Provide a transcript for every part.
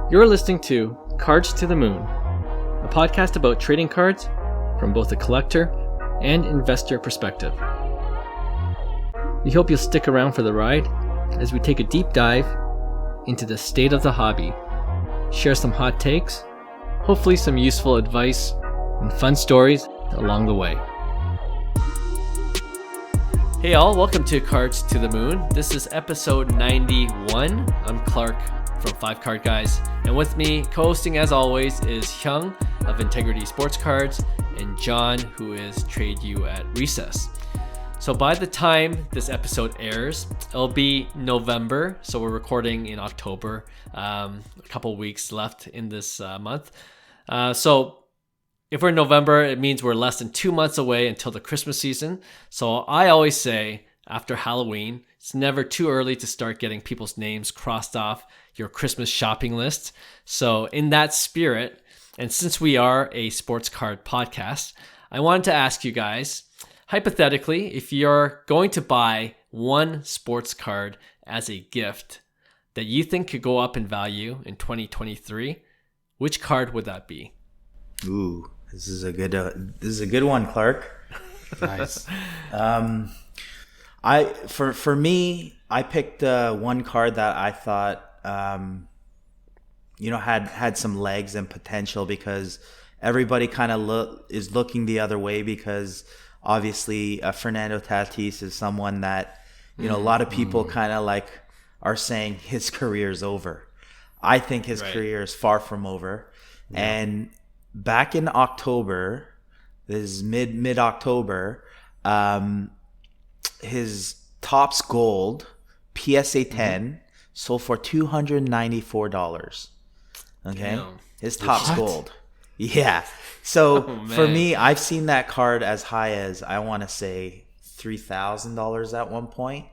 You're listening to Cards to the Moon, a podcast about trading cards from both a collector and investor perspective. We hope you'll stick around for the ride as we take a deep dive into the state of the hobby, share some hot takes, hopefully some useful advice, and fun stories along the way. Hey all, welcome to Cards to the Moon. This is episode 91. I'm Clark from 5 Card Guys, and with me, co-hosting as always, is Hyung of Integrity Sports Cards and John, who is Trade You at Recess. So by the time this episode airs, it'll be November, so we're recording in October, a couple weeks left in this month. So if we're in November, it means we're less than 2 months away until the Christmas season. So I always say, after Halloween, it's never too early to start getting people's names crossed off your Christmas shopping list. So in that spirit, and since we are a sports card podcast, I wanted to ask you guys, hypothetically, if you're going to buy one sports card as a gift that you think could go up in value in 2023, which card would that be? Ooh, this is a good one, Clark. Nice. For me, I picked one card that I thought had some legs and potential, because everybody kind of is looking the other way, because obviously Fernando Tatis is someone that a lot of people kind of like are saying his career is over. I think his career is far from over. Yeah. And back in October, this is mid-October, his Topps Gold PSA 10 sold for $294. Okay, damn. His Topps Gold. Yeah. So for me, I've seen that card as high as, I want to say, $3,000 at one point.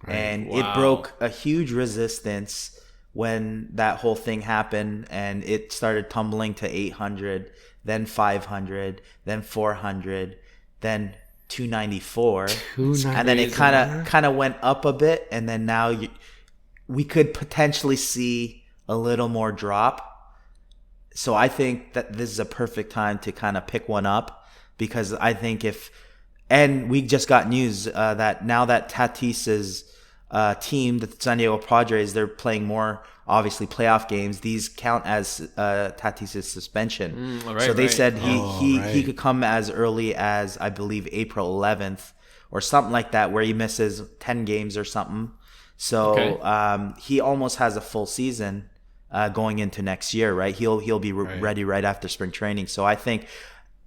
Right. And it broke a huge resistance when that whole thing happened, and it started tumbling to 800, then 500, then 400, then 294, and then it kind of went up a bit, and then now we could potentially see a little more drop. So I think that this is a perfect time to kind of pick one up, because I think and we just got news that now that Tatis's team, the San Diego Padres, they're playing more, obviously, playoff games. These count as Tatis's suspension. So they said he could come as early as, I believe, April 11th or something like that, where he misses 10 games or something. So he almost has a full season going into next year, right? He'll be ready right after spring training. So I think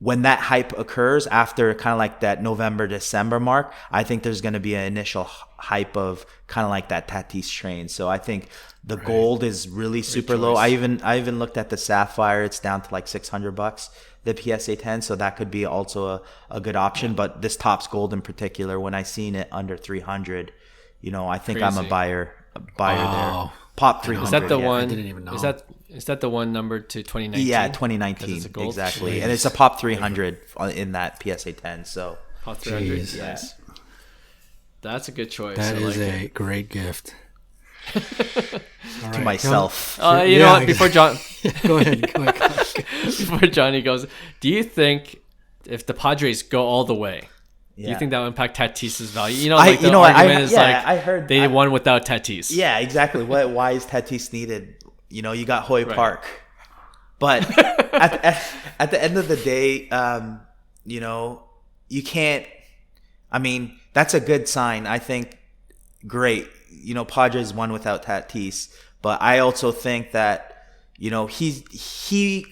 when that hype occurs after kind of like that November, December mark, I think there's going to be an initial hype of kind of like that Tatis train. So I think the gold is really super low. I even looked at the sapphire. It's down to like $600, the PSA 10. So that could be also a good option. But this Topps Gold in particular, when I seen it under 300, I think I'm a buyer there. Pop 300. Is that the one? I didn't even know. Is that the one numbered to 2019? Yeah, 2019 exactly. Jeez. And it's a Pop 300 in that PSA 10. So Pop 300. Jeez. Yes. That's a good choice. That is a great gift. To myself. You know what? Before John, go ahead. Before Johnny goes, do you think if the Padres go all the way, do you think that will impact Tatis's value? I heard they won without Tatis. Yeah, exactly. Why is Tatis needed? You got Hoy Park, but at the end of the day, you can't. I mean, that's a good sign. I think great. Padres won without Tatis, but I also think that he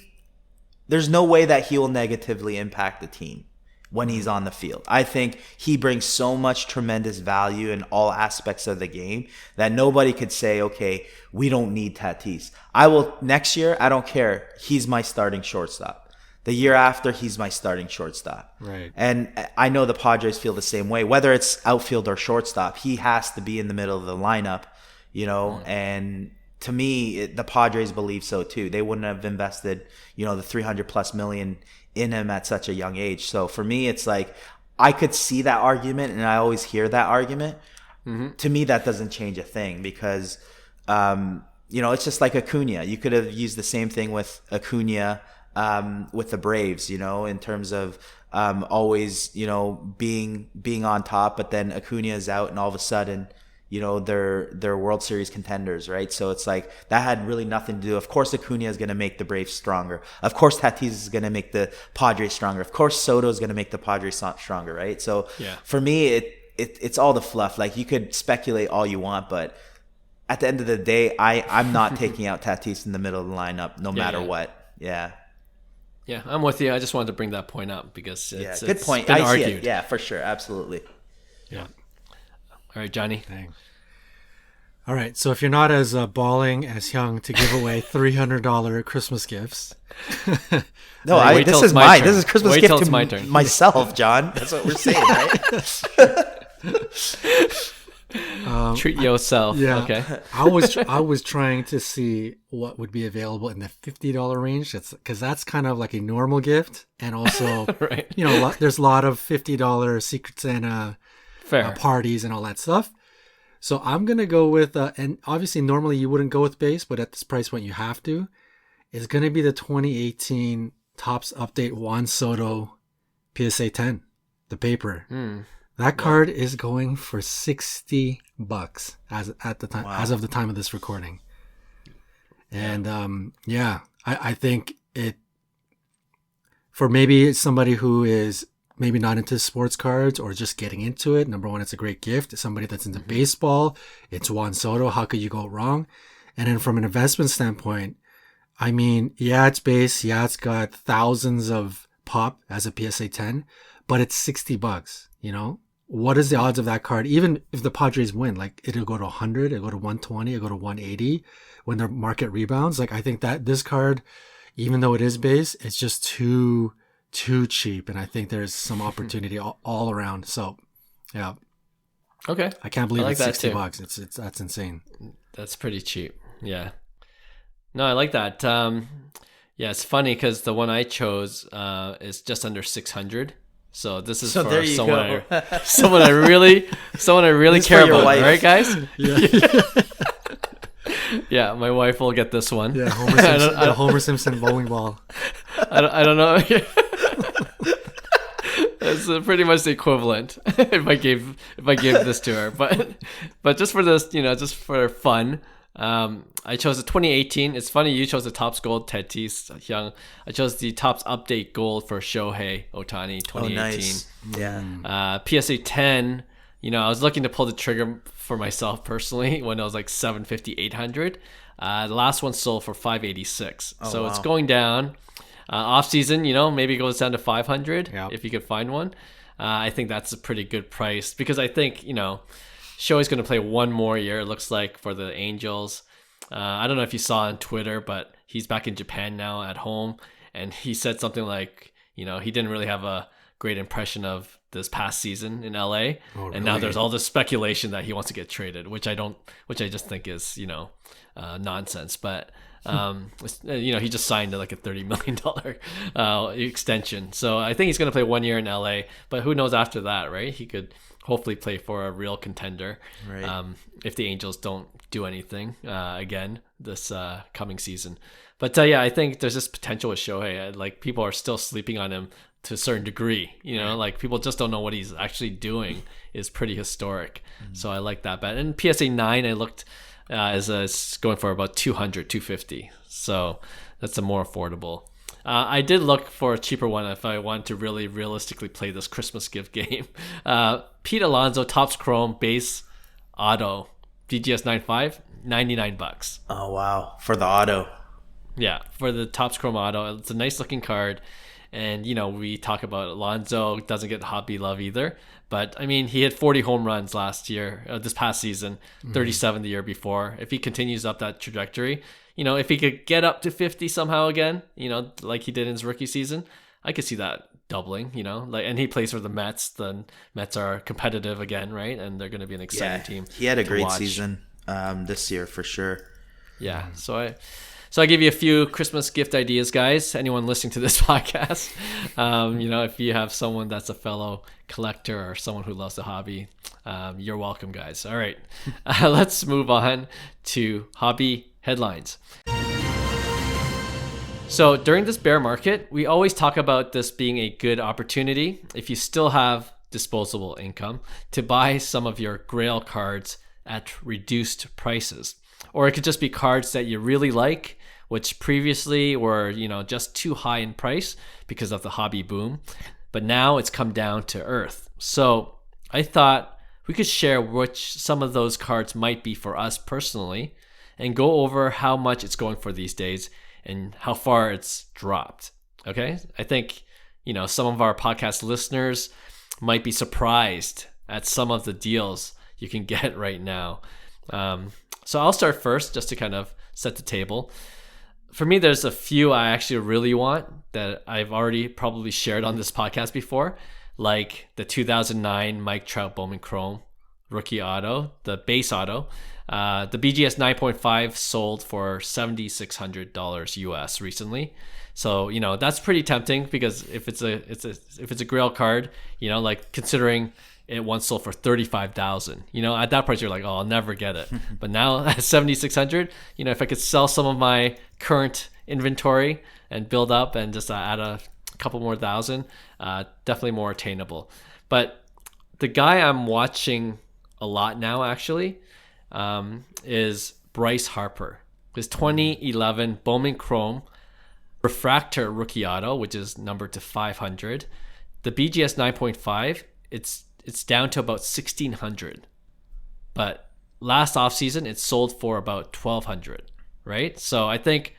there's no way that he will negatively impact the team when he's on the field. I think he brings so much tremendous value in all aspects of the game that nobody could say, okay, we don't need Tatis. Next year, I don't care. He's my starting shortstop. The year after, he's my starting shortstop. Right. And I know the Padres feel the same way. Whether it's outfield or shortstop, he has to be in the middle of the lineup, and to me, the Padres believe so too. They wouldn't have invested, the $300+ million in him at such a young age. So for me, it's like, I could see that argument, and I always hear that argument. To me, that doesn't change a thing, because it's just like Acuna. You could have used the same thing with Acuna with the Braves, in terms of always, being on top, but then Acuna is out and all of a sudden, they're World Series contenders, right? So it's like that had really nothing to do. Of course, Acuna is going to make the Braves stronger. Of course, Tatis is going to make the Padres stronger. Of course, Soto is going to make the Padres stronger, right? So for me, it's all the fluff. Like, you could speculate all you want, but at the end of the day, I'm not taking out Tatis in the middle of the lineup, no matter what. Yeah. Yeah, I'm with you. I just wanted to bring that point up because it's good point. Been I see argued. it. Yeah, for sure, absolutely. Yeah. All right, Johnny. Dang. All right, so if you're not as balling as Hyung to give away $300 Christmas gifts, no, this is mine. This is Christmas Wait gift till it's to my turn. myself, John. That's what we're saying, right? Treat yourself. Yeah. Okay. I was trying to see what would be available in the $50 range. Because that's kind of like a normal gift, and also, Right. There's a lot of $50 Secret Santa Fair. parties and all that stuff. So I'm gonna go with, and obviously normally you wouldn't go with base, but at this price point you have to. It's gonna be the 2018 Topps Update Juan Soto PSA 10, the paper. That card is going for $60 as of the time of this recording. And I think it, for maybe somebody who is maybe not into sports cards or just getting into it. Number one, it's a great gift. Somebody that's into baseball, it's Juan Soto. How could you go wrong? And then from an investment standpoint, I mean, yeah, it's base. Yeah, it's got thousands of pop as a PSA 10, but it's $60. What is the odds of that card? Even if the Padres win, like, it'll go to 100, it'll go to 120, it'll go to 180 when the market rebounds. Like, I think that this card, even though it is base, it's just too cheap, and I think there's some opportunity all around. So, yeah. Okay. I can't believe it's $60. Too. It's that's insane. That's pretty cheap. Yeah. No, I like that. Yeah, it's funny because the one I chose is just under 600. So this is for someone I really care about, right, guys? Yeah. Yeah, my wife will get this one. Yeah, Homer Simpson bowling ball. I don't know. That's pretty much the equivalent if I gave this to her. But just for this, just for fun, I chose the 2018. It's funny you chose the Topps Gold Tatis Hyung. I chose the Topps Update Gold for Shohei Ohtani 2018. Oh, nice. Yeah. PSA 10. I was looking to pull the trigger for myself personally when I was like 750, 800. The last one sold for 586. So wow. It's going down. Off season, maybe it goes down to 500 if you could find one. I think that's a pretty good price because I think, Shohei's going to play one more year, it looks like, for the Angels. I don't know if you saw on Twitter, but he's back in Japan now at home. And he said something like, he didn't really have a great impression of this past season in LA. Oh, really? And now there's all this speculation that he wants to get traded, which I just think is, nonsense. But, he just signed like a $30 million extension. So I think he's going to play 1 year in LA, but who knows after that, right? He could hopefully play for a real contender, right? If the Angels don't do anything again this coming season. But I think there's this potential with Shohei. Like, people are still sleeping on him to a certain degree, like people just don't know what he's actually doing is pretty historic. So I like that bet. And PSA 9, I looked is going for about 200, 250. So that's a more affordable. I did look for a cheaper one if I want to really realistically play this Christmas gift game. Pete Alonso, Topps Chrome Base Auto, DGS 95, $99. Oh, wow. For the auto. Yeah, for the Topps Chrome Auto. It's a nice looking card. And, we talk about Alonso, doesn't get hobby love either. But, I mean, he hit 40 home runs last year, this past season, 37 the year before. If he continues up that trajectory, if he could get up to 50 somehow again, like he did in his rookie season, I could see that doubling, and he plays for the Mets. The Mets are competitive again, right? And they're going to be an exciting team. He had a great season this year for sure. Yeah, So I give you a few Christmas gift ideas, guys. Anyone listening to this podcast, if you have someone that's a fellow collector or someone who loves the hobby, you're welcome, guys. All right, let's move on to hobby headlines. So during this bear market, we always talk about this being a good opportunity if you still have disposable income to buy some of your grail cards at reduced prices. Or it could just be cards that you really like, which previously were, just too high in price because of the hobby boom. But now it's come down to earth. So I thought we could share which some of those cards might be for us personally and go over how much it's going for these days and how far it's dropped. Okay? I think, some of our podcast listeners might be surprised at some of the deals you can get right now. So I'll start first just to kind of set the table. For me, there's a few I actually really want that I've already probably shared on this podcast before, like the 2009 Mike Trout Bowman Chrome rookie auto, the base auto. The BGS 9.5 sold for $7,600 US recently. So, that's pretty tempting because if it's a grail card, like considering it once sold for $35,000, at that price you're like, oh, I'll never get it. But now at $7,600, if I could sell some of my current inventory and build up and just add a couple more thousand, definitely more attainable. But the guy I'm watching a lot now actually is Bryce Harper. His 2011 Bowman Chrome Refractor rookie auto, which is numbered to 500. The BGS 9.5, it's down to about 1,600. But last offseason, it sold for about 1,200, right? So I think,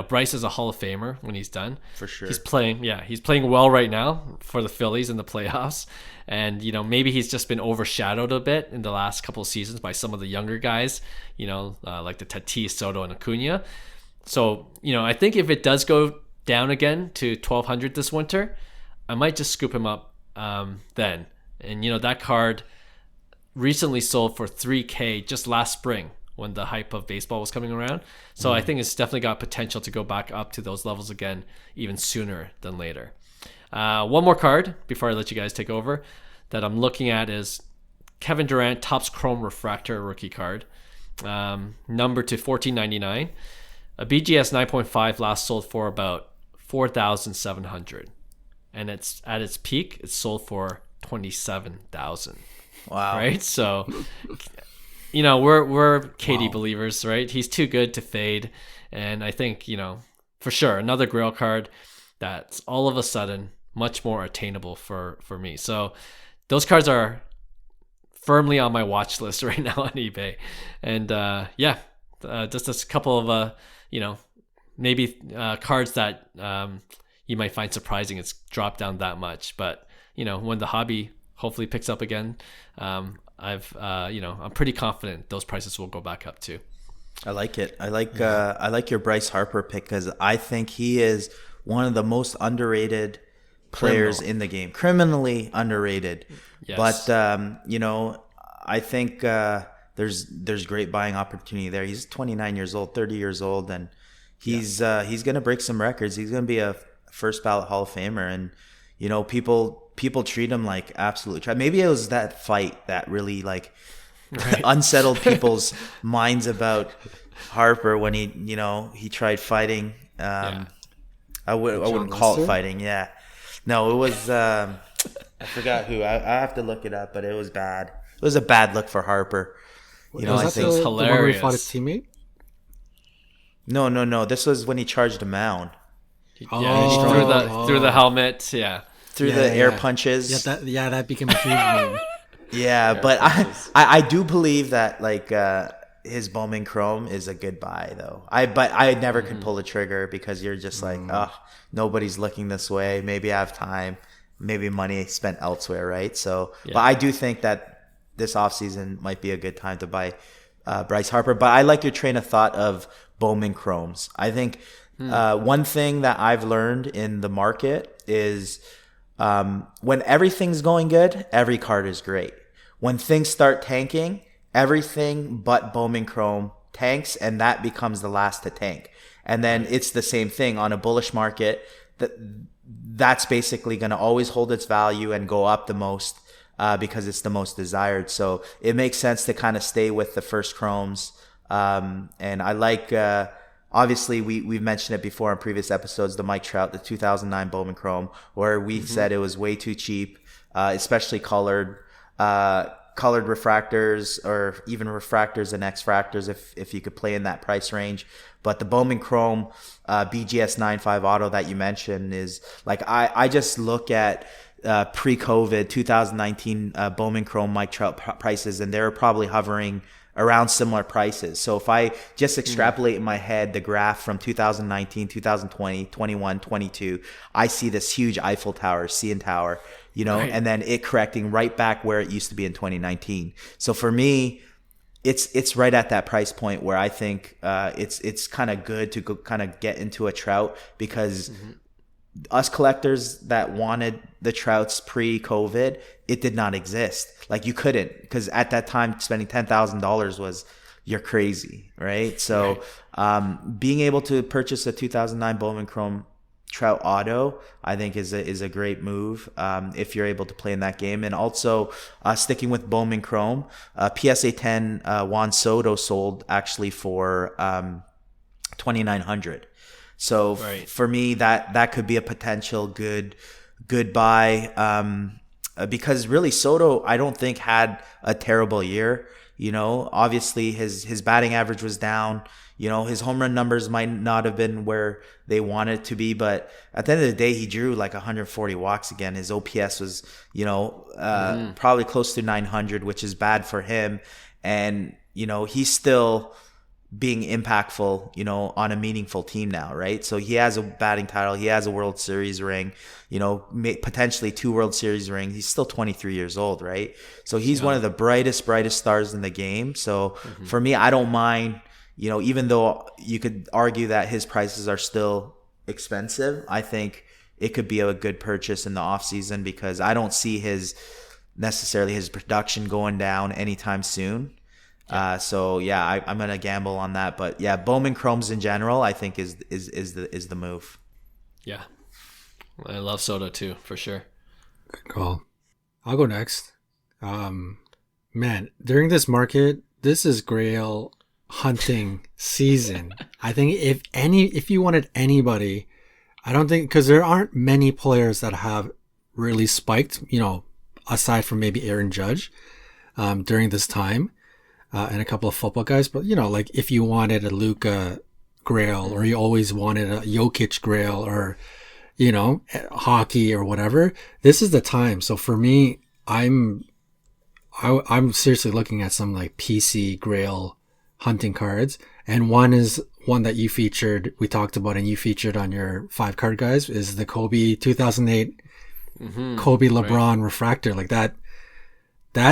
Bryce is a Hall of Famer when he's done. For sure. He's playing well right now for the Phillies in the playoffs. And, maybe he's just been overshadowed a bit in the last couple of seasons by some of the younger guys, like the Tatis, Soto, and Acuna. So, I think if it does go down again to 1,200 this winter, I might just scoop him up then. And, that card recently sold for $3,000 just last spring when the hype of baseball was coming around. So I think it's definitely got potential to go back up to those levels again, even sooner than later. One more card before I let you guys take over that I'm looking at is Kevin Durant Topps Chrome Refractor rookie card, numbered to $14.99. A BGS 9.5 last sold for about $4,700, and it's at its peak. It's sold for $27,000. Wow! Right, so we're KD believers, right? He's too good to fade, and I think for sure another Grail card that's all of a sudden much more attainable for me. So those cards are firmly on my watch list right now on eBay, and just a couple of maybe cards that you might find surprising it's dropped down that much. But when the hobby hopefully picks up again, I'm pretty confident those prices will go back up too. I like it. I like your Bryce Harper pick because I think he is one of the most underrated players in the game, criminally underrated. Yes. But I think there's great buying opportunity there. He's 29 years old, 30 years old, and he's going to break some records. He's going to be a first ballot Hall of Famer, and people treat him like absolute trash. Maybe it was that fight that really unsettled people's minds about Harper when he tried fighting. I wouldn't call it fighting. Yeah, no, it was I forgot who. I have to look it up, but it was bad. It was a bad look for Harper. I think it's hilarious. The one where he fought his teammate? No. This was when he charged a mound. He threw the helmet. Yeah. Through the air punches. That became a huge meme. Yeah, but I do believe that his Bowman Chrome is a good buy though. But I never could pull the trigger because you're just nobody's looking this way. Maybe I have time. Maybe money spent elsewhere, right? So, but I do think that this offseason might be a good time to buy Bryce Harper. But I like your train of thought of Bowman Chromes. I think one thing that I've learned in the market is when everything's going good, every card is great. When things start tanking, everything but Bowman Chrome tanks, and that becomes the last to tank. And then it's the same thing on a bullish market. That's basically going to always hold its value and go up the most because it's the most desired. So it makes sense to kind of stay with the first Chromes And I like, obviously, we've mentioned it before in previous episodes, the Mike Trout, the 2009 Bowman Chrome, where we said it was way too cheap, especially colored refractors, or even refractors and X-fractors if you could play in that price range. But the Bowman Chrome BGS 95 auto that you mentioned is like, I just look at pre-COVID 2019 Bowman Chrome Mike Trout prices, and they're probably hovering around similar prices. So if I just extrapolate in my head the graph from 2019, 2020, 21, 22, I see this huge Eiffel Tower, CN Tower, right. And then it correcting right back where it used to be in 2019. So for me, it's right at that price point where I think it's kind of good to go kind of get into a Trout, because us collectors that wanted the Trouts pre-COVID, it did not exist. Like, you couldn't, because at that time spending $10,000 was, you're crazy, right? So being able to purchase a 2009 Bowman Chrome Trout auto, I think is a great move if you're able to play in that game. And also sticking with Bowman Chrome, PSA 10 Juan Soto sold actually for $2,900. So for me, that could be a potential good buy, because really Soto, I don't think had a terrible year. Obviously his batting average was down. His home run numbers might not have been where they wanted to be, but at the end of the day, he drew like 140 walks again. His OPS was, probably close to 900, which is bad for him. And, he's still being impactful, on a meaningful team now, right? So he has a batting title, he has a World Series ring, potentially 2 World Series rings. He's still 23 years old, right? So he's one of the brightest stars in the game. So for me, I don't mind, even though you could argue that his prices are still expensive, I think it could be a good purchase in the off season, because I don't see his production going down anytime soon. So I'm gonna gamble on that, but Bowman Chromes in general, I think is the move. Yeah, I love Soto too, for sure. Good call. I'll go next. Man, during this market, this is Grail hunting season. I think if you wanted anybody, I don't think, because there aren't many players that have really spiked, aside from maybe Aaron Judge, during this time. And a couple of football guys, but like if you wanted a Luka Grail, or you always wanted a Jokic Grail, or hockey or whatever, this is the time. So for me, I'm seriously looking at some like PC Grail hunting cards, and one is one that we talked about, and you featured on your 5 card guys, is the Kobe 2008 Kobe LeBron refractor. Like that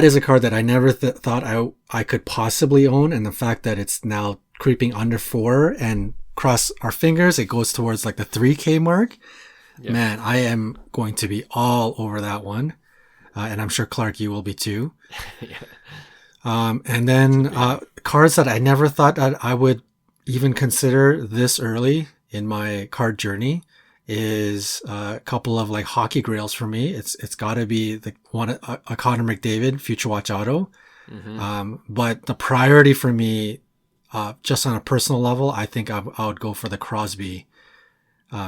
is a card that I never thought I could possibly own. And the fact that it's now creeping under 4, and cross our fingers, it goes towards like the 3K mark. Yep. Man, I am going to be all over that one. And I'm sure Clark, you will be too. And then cards that I never thought that I would even consider this early in my card journey is a couple of like hockey grails for me. It's got to be a Connor McDavid Future Watch auto. But the priority for me, just on a personal level, I think I would go for the Crosby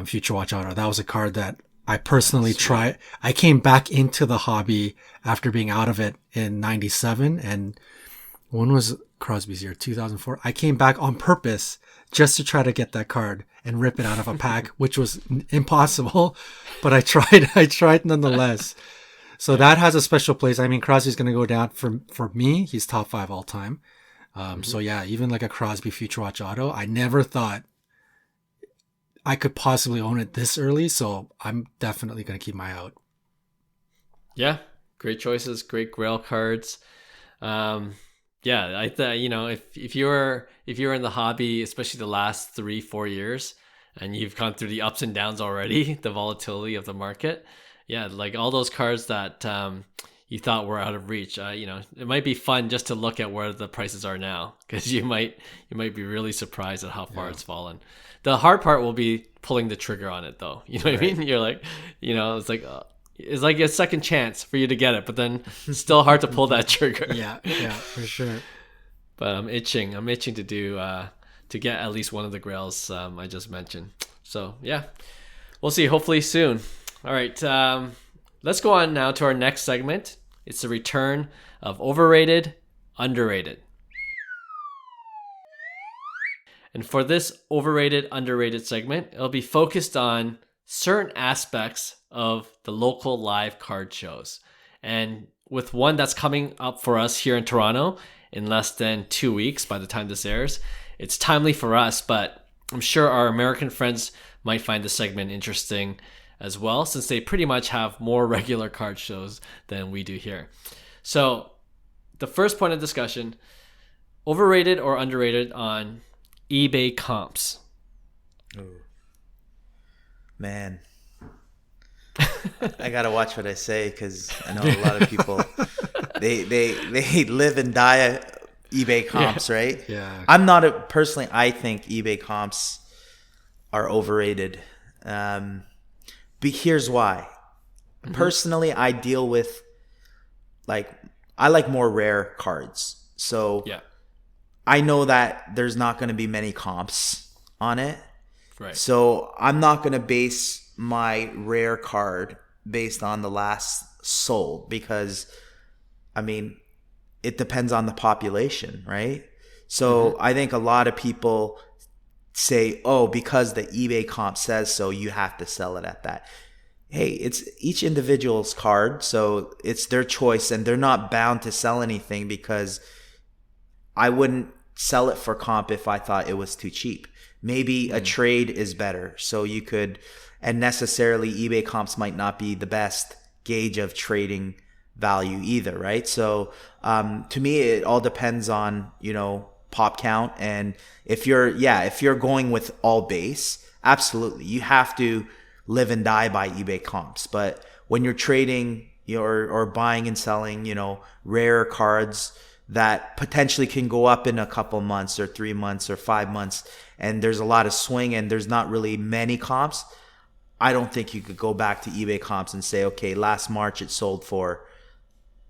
Future Watch auto. That was a card that I personally tried. I came back into the hobby after being out of it in 97. And when was Crosby's year? 2004. I came back on purpose just to try to get that card and rip it out of a pack, which was impossible, but I tried nonetheless. So that has a special place. I mean, Crosby's going to go down for me. He's top 5 all time. So even like a Crosby Future Watch auto, I never thought I could possibly own it this early. So I'm definitely going to keep my eye out. Yeah. Great choices. Great Grail cards. I thought, if you're in the hobby, especially the last 3-4 years, and you've gone through the ups and downs already, the volatility of the market, like all those cards that you thought were out of reach, it might be fun just to look at where the prices are now, because you might be really surprised at how far it's fallen. The hard part will be pulling the trigger on it, though. You know what I mean? You're like, it's like a second chance for you to get it, but then it's still hard to pull that trigger. Yeah, for sure. But I'm itching to do to get at least one of the grails I just mentioned. So yeah, we'll see. Hopefully soon. All right, let's go on now to our next segment. It's the return of overrated, underrated. And for this overrated, underrated segment, it'll be focused on certain aspects of the local live card shows. And with one that's coming up for us here in Toronto in less than 2 weeks by the time this airs, it's timely for us, but I'm sure our American friends might find this segment interesting as well, since they pretty much have more regular card shows than we do here. So the first point of discussion, overrated or underrated on eBay comps. Ooh. Man, I gotta watch what I say because I know a lot of people they live and die eBay comps, right? Yeah. I'm not personally. I think eBay comps are overrated. But here's why. Mm-hmm. Personally, I deal with I like more rare cards, so yeah. I know that there's not going to be many comps on it. Right. So I'm not going to base my rare card based on the last sold because, I mean, it depends on the population, right? So I think a lot of people say, oh, because the eBay comp says so, you have to sell it at that. Hey, it's each individual's card, so it's their choice, and they're not bound to sell anything because I wouldn't sell it for comp if I thought it was too cheap. Maybe a trade is better. So you could, and necessarily eBay comps might not be the best gauge of trading value either, right? So to me, it all depends on, pop count. And if you're going with all base, absolutely. You have to live and die by eBay comps. But when you're trading or buying and selling, rare cards that potentially can go up in a couple months or 3 months or 5 months, and there's a lot of swing and there's not really many comps, I don't think you could go back to eBay comps and say, okay, last March it sold for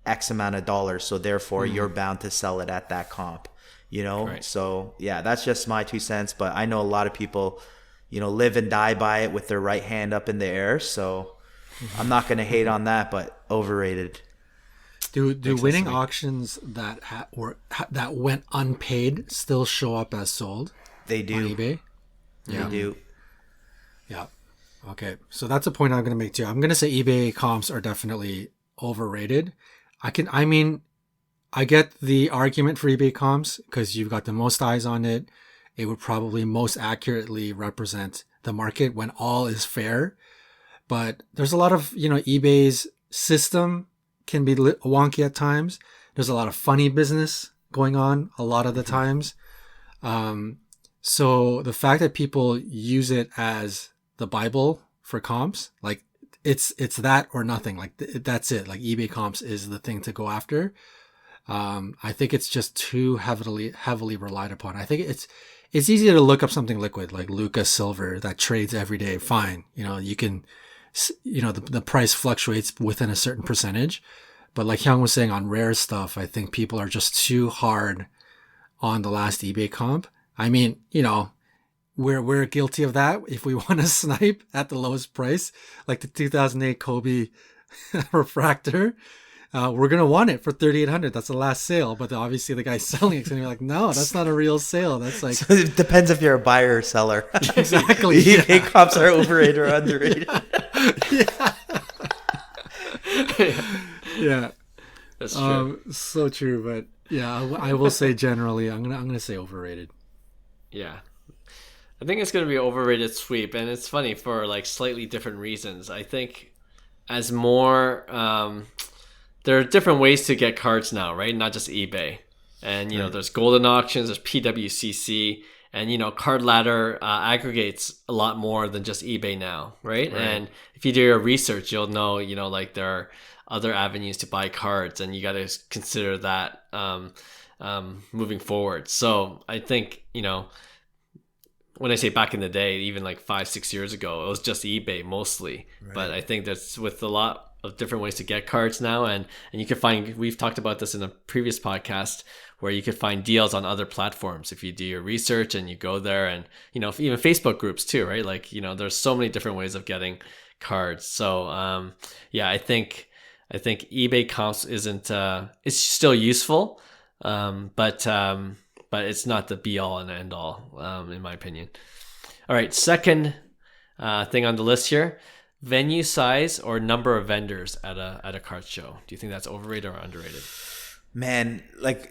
X amount of dollars, so therefore you're bound to sell it at that comp, Right. So yeah, that's just my 2 cents, but I know a lot of people, live and die by it with their right hand up in the air, so I'm not going to hate on that, but overrated. Do winning auctions that that went unpaid still show up as sold? They do. On eBay? Yeah. They do. Yeah. Okay. So that's a point I'm going to make too. I'm going to say eBay comps are definitely overrated. I get the argument for eBay comps because you've got the most eyes on it. It would probably most accurately represent the market when all is fair. But there's a lot of, eBay's system can be wonky at times. There's a lot of funny business going on a lot of the times. So the fact that people use it as the Bible for comps, like it's that or nothing. Like that's it. Like eBay comps is the thing to go after. I think it's just too heavily relied upon. I think it's easier to look up something liquid like Lucas Silver that trades every day. Fine. You can, the price fluctuates within a certain percentage. But like Hyung was saying on rare stuff, I think people are just too hard on the last eBay comp. I mean, we're guilty of that. If we want to snipe at the lowest price, like the 2008 Kobe refractor, we're going to want it for $3,800. That's the last sale. But obviously the guy selling it's going to be like, no, that's not a real sale. That's like... So it depends if you're a buyer or seller. Exactly. eBay comps are overrated or underrated. Yeah. That's true. So true. But yeah, I will say generally, I'm gonna say overrated. Yeah. I think it's going to be overrated sweep. And it's funny for like slightly different reasons. I think as more... there are different ways to get cards now, right? Not just eBay. And, there's golden auctions, there's PWCC, and, Card Ladder aggregates a lot more than just eBay now, right? And if you do your research, you'll know, like there are other avenues to buy cards, and you got to consider that moving forward. So I think, when I say back in the day, even like 5-6 years ago, it was just eBay mostly. Right. But I think that's with a lot of different ways to get cards now, and you can find, we've talked about this in a previous podcast, where you could find deals on other platforms if you do your research and you go there, and even Facebook groups too, right? Like there's so many different ways of getting cards. So yeah, I think eBay comps isn't it's still useful, but it's not the be all and end all, in my opinion. All right, second thing on the list here: venue size or number of vendors at a card show. Do you think that's overrated or underrated? Man, like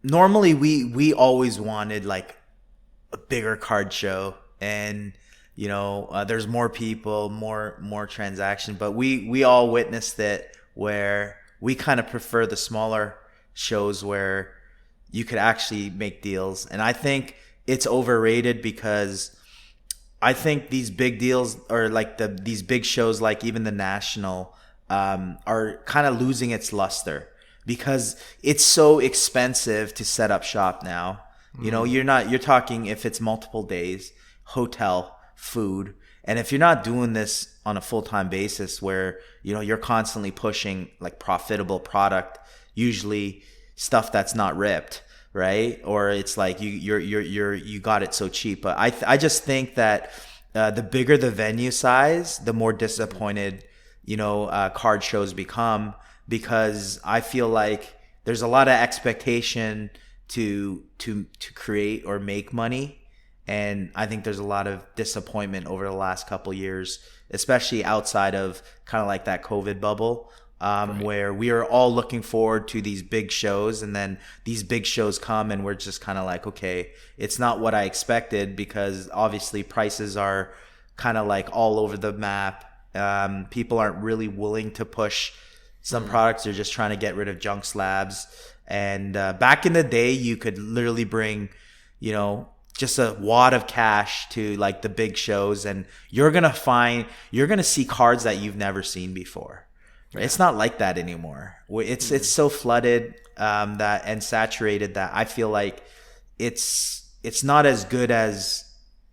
normally we always wanted like a bigger card show, and there's more people, more transaction, but we all witnessed it where we kind of prefer the smaller shows where you could actually make deals. And I think it's overrated because I think these big deals, or like these big shows, like even the National, are kind of losing its luster because it's so expensive to set up shop now. You're talking, if it's multiple days, hotel, food, and if you're not doing this on a full-time basis where you're constantly pushing like profitable product, usually stuff that's not ripped, right? Or it's like you got it so cheap. But I just think that the bigger the venue size, the more disappointed card shows become, because I feel like there's a lot of expectation to create or make money, and I think there's a lot of disappointment over the last couple years, especially outside of kind of like that COVID bubble, right, where we are all looking forward to these big shows, and then these big shows come and we're just kind of like, okay, it's not what I expected, because obviously prices are kind of like all over the map. People aren't really willing to push some products. They're just trying to get rid of junk slabs. And back in the day, you could literally bring, just a wad of cash to like the big shows, and you're going to see cards that you've never seen before. Right? Yeah. It's not like that anymore. It's so flooded and saturated that I feel like it's not as good as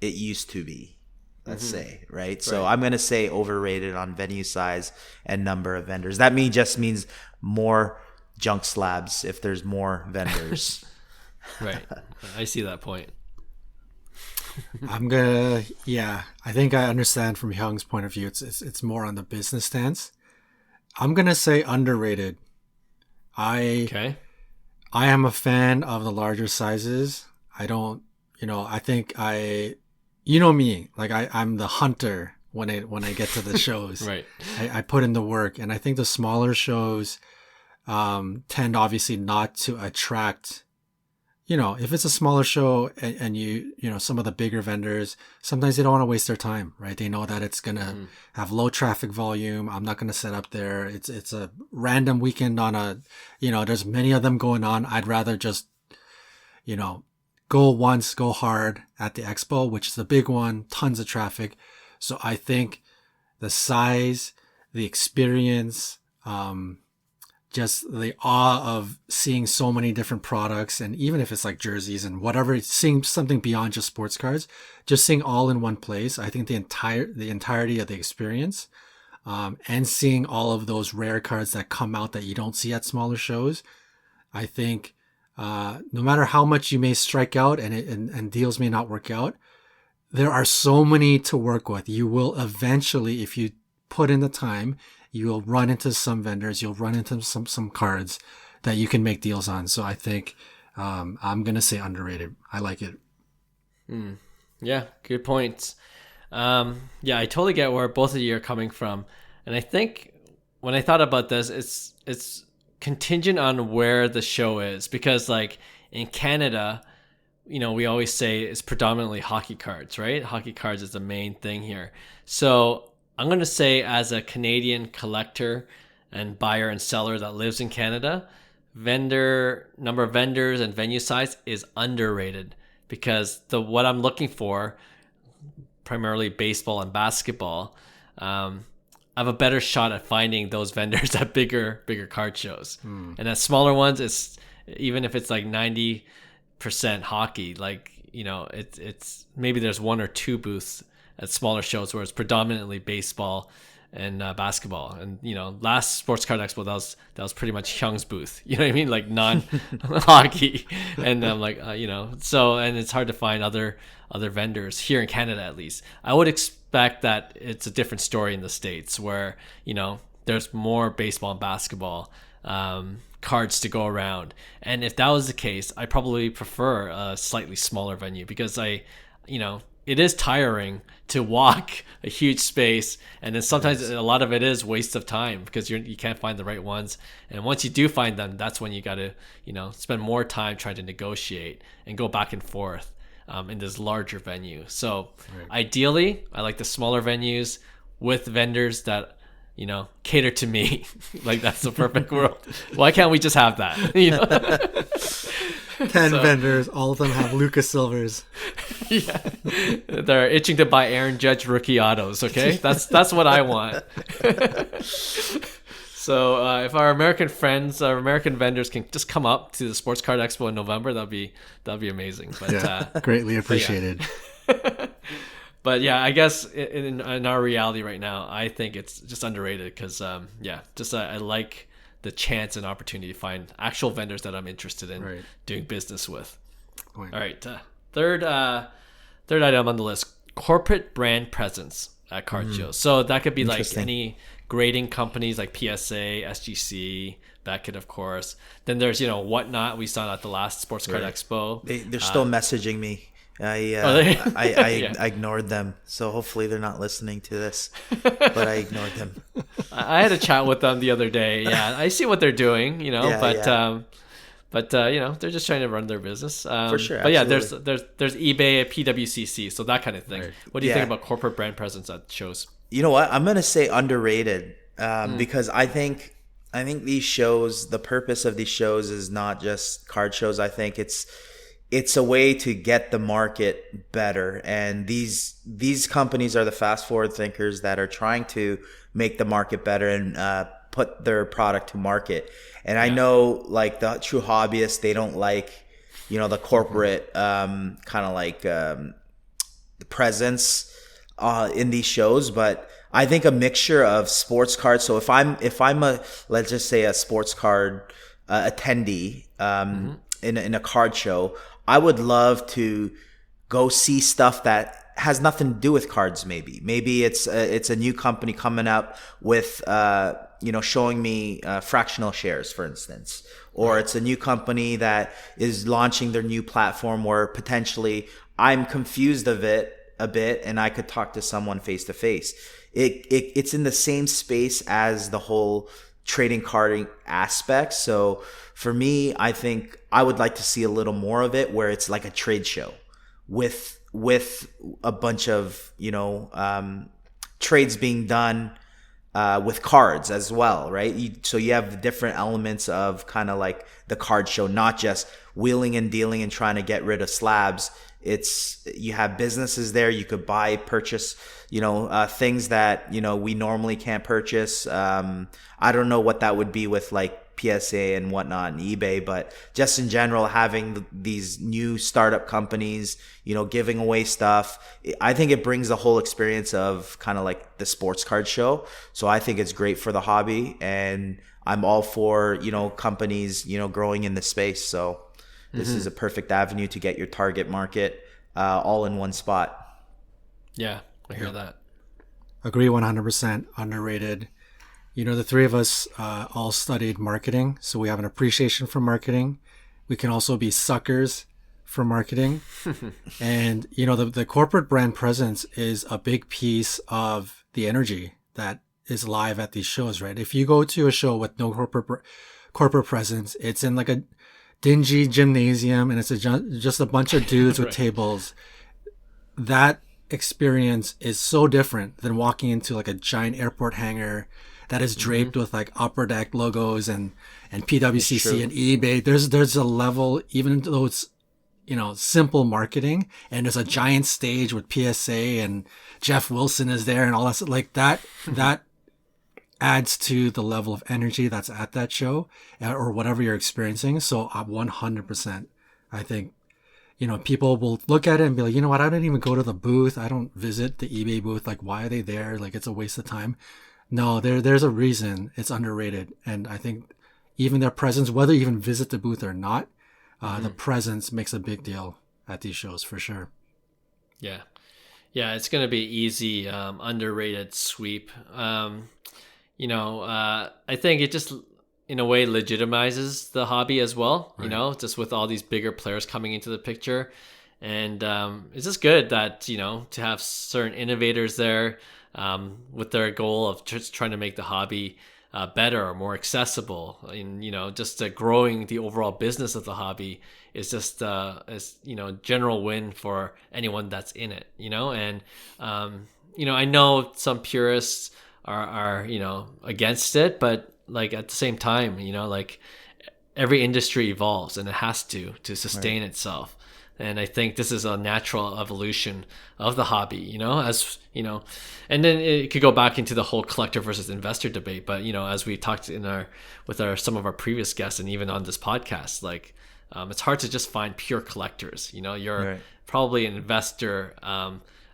it used to be. Let's say, right? So I'm going to say overrated on venue size and number of vendors. That just means more junk slabs if there's more vendors. Right. I see that point. I think I understand from Hyung's point of view. It's more on the business stance. I'm going to say underrated. I am a fan of the larger sizes. I don't, I think me, like I'm the hunter when I get to the shows. Right. I put in the work, and I think the smaller shows tend obviously not to attract, if it's a smaller show and some of the bigger vendors, sometimes they don't want to waste their time, right? They know that it's going to have low traffic volume. I'm not going to set up there. It's a random weekend on there's many of them going on. I'd rather just, go once, go hard at the expo, which is the big one, tons of traffic. So I think the size, the experience, just the awe of seeing so many different products, and even if it's like jerseys and whatever, seeing something beyond just sports cards, just seeing all in one place. I think the entirety of the experience, and seeing all of those rare cards that come out that you don't see at smaller shows, I think no matter how much you may strike out and deals may not work out, there are so many to work with. You will eventually, if you put in the time, you will run into some vendors, you'll run into some cards that you can make deals on. So I think I'm going to say underrated. I like it. Yeah, good points. Yeah, I totally get where both of you are coming from. And I think when I thought about this, it's contingent on where the show is, because like in Canada, we always say it's predominantly hockey cards, right? Hockey cards is the main thing here. So I'm going to say, as a Canadian collector and buyer and seller that lives in Canada, number of vendors and venue size is underrated, because what I'm looking for, primarily baseball and basketball, I have a better shot at finding those vendors at bigger card shows. And at smaller ones, it's even if it's like 90% hockey, like it's maybe there's one or two booths at smaller shows where it's predominantly baseball basketball. And last Sports Card Expo, that was pretty much Hyung's booth. You know what I mean? Like non hockey. And I'm like, so, and it's hard to find other vendors here in Canada, at least. I would expect that it's a different story in the States where there's more baseball and basketball cards to go around. And if that was the case, I probably prefer a slightly smaller venue because it is tiring to walk a huge space, and then sometimes a lot of it is waste of time because you can't find the right ones. And once you do find them, that's when you got to spend more time trying to negotiate and go back and forth in this larger venue. So ideally, I like the smaller venues with vendors that cater to me. Like that's the perfect world. Why can't we just have that? 10 vendors, all of them have Lucas Silvers. Yeah, they're itching to buy Aaron Judge rookie autos. Okay, that's what I want. So if our American friends, our American vendors can just come up to the Sports Card Expo in November, that'd be amazing. But greatly appreciated. But yeah, I guess in our reality right now, I think it's just underrated because I like the chance and opportunity to find actual vendors that I'm interested in doing business with. All right, third item on the list: corporate brand presence at card shows. So that could be like any grading companies like PSA, SGC, Beckett, of course. Then there's Whatnot. We saw at the last Sports Card Expo. They're still messaging me. I ignored them, so hopefully they're not listening to this. But I ignored them. I had a chat with them the other day. Yeah, I see what they're doing, but they're just trying to run their business. For sure. But absolutely. there's eBay, PWCC, so that kind of thing. Right. What do you think about corporate brand presence at shows? You know what? I'm gonna say underrated because I think these shows, the purpose of these shows is not just card shows. I think it's a way to get the market better. And these companies are the fast forward thinkers that are trying to make the market better and put their product to market. And I know like the true hobbyists, they don't like, the corporate kind of like presence in these shows. But I think a mixture of sports cards. So if I'm let's just say a sports card attendee in a card show, I would love to go see stuff that has nothing to do with cards. Maybe it's a new company coming up with showing me fractional shares, for instance, or it's a new company that is launching their new platform where potentially I'm confused of it a bit and I could talk to someone face to face. It's in the same space as the whole trading carding aspect. So for me, I think I would like to see a little more of it where it's like a trade show with a bunch of trades being done with cards as well, right? So you have different elements of kind of like the card show, not just wheeling and dealing and trying to get rid of slabs. You have businesses there. You could purchase things that we normally can't purchase. I don't know what that would be with like PSA and whatnot and eBay, but just in general, having these new startup companies, giving away stuff, I think it brings the whole experience of kind of like the sports card show. So I think it's great for the hobby, and I'm all for companies growing in the space. So this is a perfect avenue to get your target market all in one spot. Yeah, I hear that. Agree 100%. Underrated. The three of us all studied marketing, so we have an appreciation for marketing. We can also be suckers for marketing. And, the corporate brand presence is a big piece of the energy that is live at these shows, right? If you go to a show with no corporate presence, it's in like a dingy gymnasium and it's just a bunch of dudes with tables. That experience is so different than walking into like a giant airport hangar that is draped with like Upper Deck logos and PWCC and eBay. There's a level, even though it's simple marketing, and there's a giant stage with PSA and Jeff Wilson is there and all that, like that adds to the level of energy that's at that show or whatever you're experiencing. So 100%, I think, people will look at it and be like, what, I don't even go to the booth. I don't visit the eBay booth. Like, why are they there? Like, it's a waste of time. No, there's a reason it's underrated, and I think even their presence, whether you even visit the booth or not, the presence makes a big deal at these shows for sure. Yeah. Yeah, it's going to be easy, underrated sweep. I think it just, in a way, legitimizes the hobby as well, right. Just with all these bigger players coming into the picture. And it's just good that, to have certain innovators there with their goal of just trying to make the hobby better or more accessible. And, just growing the overall business of the hobby is just, general win for anyone that's in it, And, I know some purists are against it, but like at the same time, like every industry evolves and it has to sustain itself. And I think this is a natural evolution of the hobby, as and then it could go back into the whole collector versus investor debate. But as we talked with some of our previous guests and even on this podcast, like it's hard to just find pure collectors. You're right. Probably an investor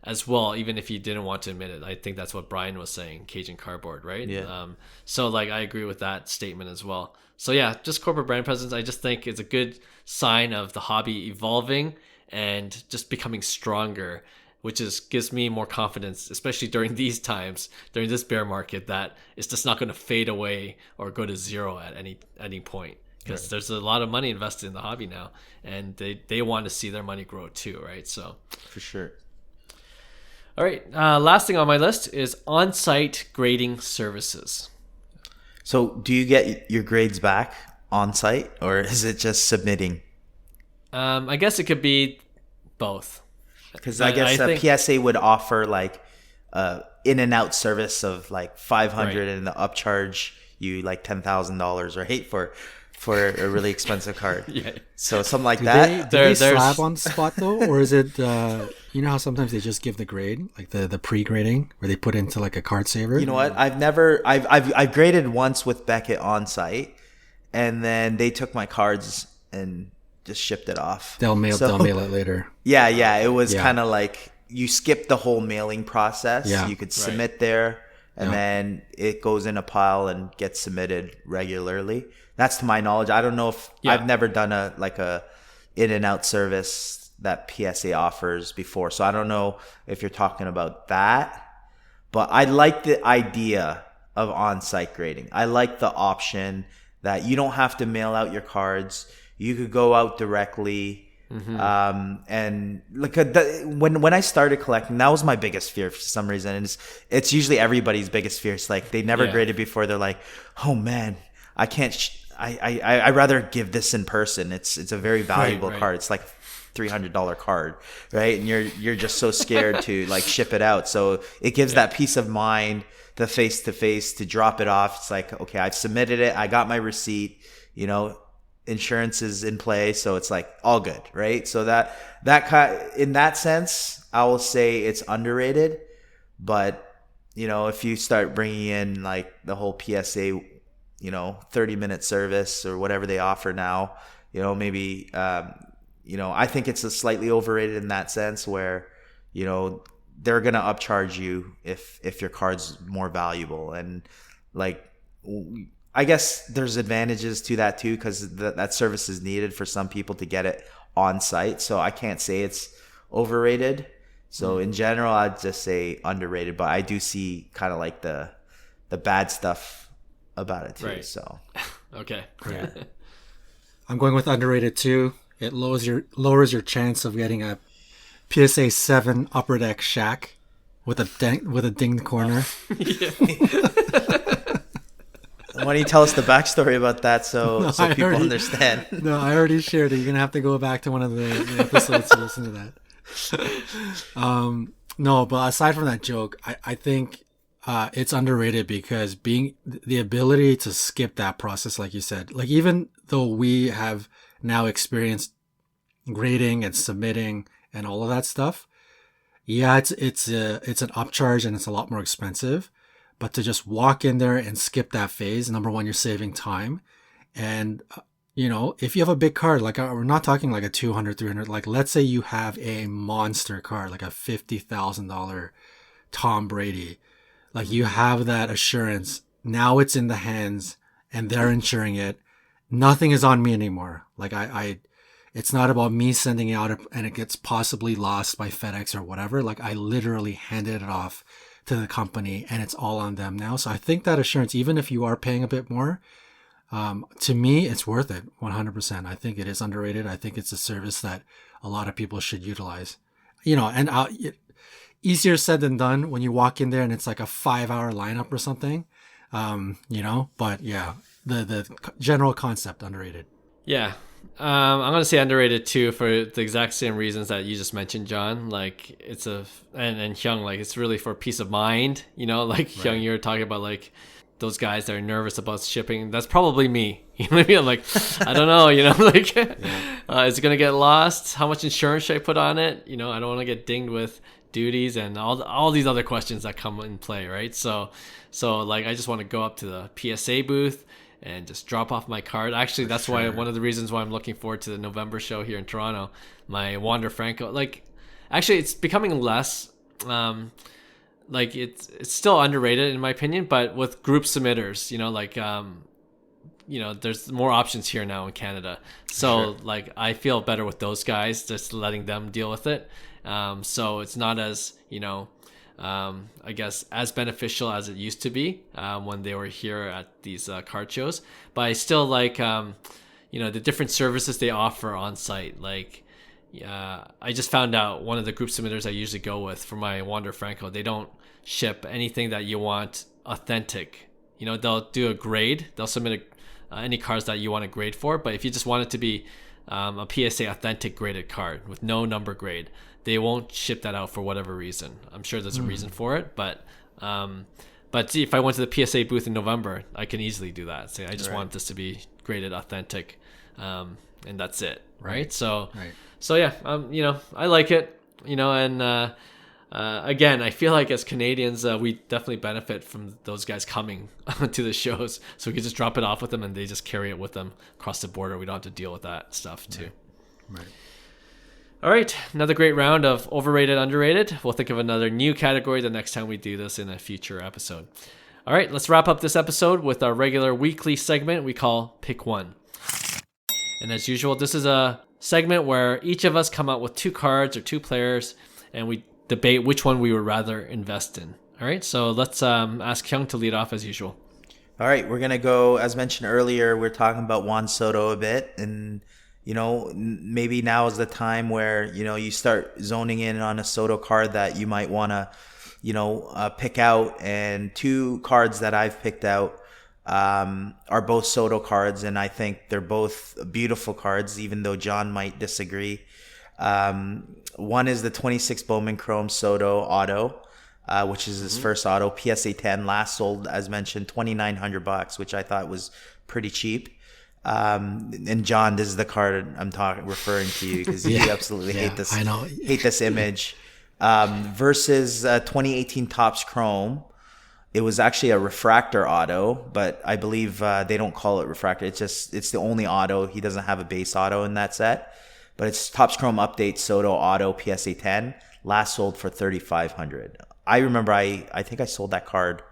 as well, even if you didn't want to admit it. I think that's what Brian was saying, Cajun Cardboard, right? Yeah. So like I agree with that statement as well. So yeah, just corporate brand presence, I just think is a good sign of the hobby evolving and just becoming stronger, which gives me more confidence, especially during these times, during this bear market, that it's just not going to fade away or go to zero at any point. Because right. There's a lot of money invested in the hobby now, and they want to see their money grow too, right? So for sure. All right, last thing on my list is on-site grading services. So do you get your grades back on site, or is it just submitting? I guess it could be both. Because I guess PSA would offer like in and out service of like $500 right. And the upcharge you like $10,000 right for a really expensive card. Yeah. So something like that. Do they slab on the spot though, or is it how sometimes they just give the grade, like the pre-grading where they put into like a card saver? You know what? I've graded once with Beckett on site, and then they took my cards and just shipped it off. They'll mail it later. Yeah. It was kind of like you skip the whole mailing process. Yeah. You could submit right. there, and then it goes in a pile and gets submitted regularly. That's to my knowledge. I don't know if I've never done a in and out service that PSA offers before. So I don't know if you're talking about that, but I like the idea of on-site grading. I like the option that you don't have to mail out your cards. You could go out directly. Mm-hmm. And like when I started collecting, that was my biggest fear for some reason. And it's usually everybody's biggest fear. It's like they never graded before. They're like, oh man, I can't. I'd rather give this in person. It's a very valuable card. It's like $300 card, right? And you're just so scared to like ship it out. So it gives that peace of mind, the face to face, to drop it off. It's like, okay, I've submitted it. I got my receipt. Insurance is in play, so it's like all good, right? So that in that sense, I will say it's underrated. But if you start bringing in like the whole PSA 30-minute service or whatever they offer now, maybe, I think it's a slightly overrated in that sense where, they're going to upcharge you if your card's more valuable. And like, I guess there's advantages to that too, because that service is needed for some people to get it on site. So I can't say it's overrated. So in general, I'd just say underrated, but I do see kind of like the bad stuff about it too. Right. So okay. Yeah. I'm going with underrated too. It lowers your chance of getting a PSA 7 Upper Deck Shaq with a dinged corner. Why don't you tell us the backstory about that so people understand? No, I already shared it. You're gonna have to go back to one of the episodes to listen to that. No, but aside from that joke, I think it's underrated because being the ability to skip that process, like you said, like even though we have now experienced grading and submitting and all of that stuff, it's an upcharge and it's a lot more expensive. But to just walk in there and skip that phase, number one, you're saving time. And, if you have a big card, like we're not talking like a $200, $300, like let's say you have a monster card, like a $50,000 Tom Brady. Like you have that assurance. Now it's in the hands and they're insuring it. Nothing is on me anymore. Like it's not about me sending it out and it gets possibly lost by FedEx or whatever. Like I literally handed it off to the company and it's all on them now. So I think that assurance, even if you are paying a bit more, to me, it's worth it 100%. I think it is underrated. I think it's a service that a lot of people should utilize, and easier said than done when you walk in there and it's like a 5-hour lineup or something, but yeah, the general concept underrated. Yeah. I'm going to say underrated too for the exact same reasons that you just mentioned, John. Like it's and Hyung, like it's really for peace of mind, like right. Hyung, you were talking about like those guys that are nervous about shipping. That's probably me. You know what I mean? I'm like, I don't know, like, is it going to get lost? How much insurance should I put on it? I don't want to get dinged with duties and all these other questions that come in play, right? So like, I just want to go up to the PSA booth and just drop off my card. Actually, that's why one of the reasons why I'm looking forward to the November show here in Toronto, my Wander Franco. Like, actually, it's becoming less, like it's still underrated in my opinion, but with group submitters, there's more options here now in Canada. So like I feel better with those guys, just letting them deal with it. So it's not as, I guess as beneficial as it used to be when they were here at these card shows. But I still like, the different services they offer on site. Like, I just found out one of the group submitters I usually go with for my Wander Franco, they don't ship anything that you want authentic. They'll do a grade. They'll submit any cards that you want to grade for. But if you just want it to be a PSA authentic graded card with no number grade, they won't ship that out for whatever reason. I'm sure there's a reason for it, but see, if I went to the PSA booth in November, I can easily do that. Say I just want this to be graded authentic, and that's it, right? So yeah, I like it, and again, I feel like as Canadians, we definitely benefit from those guys coming to the shows, so we can just drop it off with them and they just carry it with them across the border. We don't have to deal with that stuff too. Right. All right, another great round of overrated, underrated. We'll think of another new category the next time we do this in a future episode. All right, let's wrap up this episode with our regular weekly segment we call Pick One. And as usual, this is a segment where each of us come up with 2 cards or 2 players, and we debate which one we would rather invest in. All right, so let's ask Hyung to lead off as usual. All right, we're going to go, as mentioned earlier, we're talking about Juan Soto a bit, and maybe now is the time where, you start zoning in on a Soto card that you might want to, pick out. And 2 cards that I've picked out are both Soto cards, and I think they're both beautiful cards, even though John might disagree. One is the 26 Bowman Chrome Soto auto, which is his first auto, PSA 10, last sold, as mentioned, $2,900, which I thought was pretty cheap. And John, this is the card I'm referring to you because you absolutely hate this. I know. Hate this image. Versus 2018 Topps Chrome. It was actually a refractor auto, but I believe they don't call it refractor. It's the only auto. He doesn't have a base auto in that set, but it's Topps Chrome Update Soto Auto PSA 10, last sold for $3,500. I remember I think I sold that card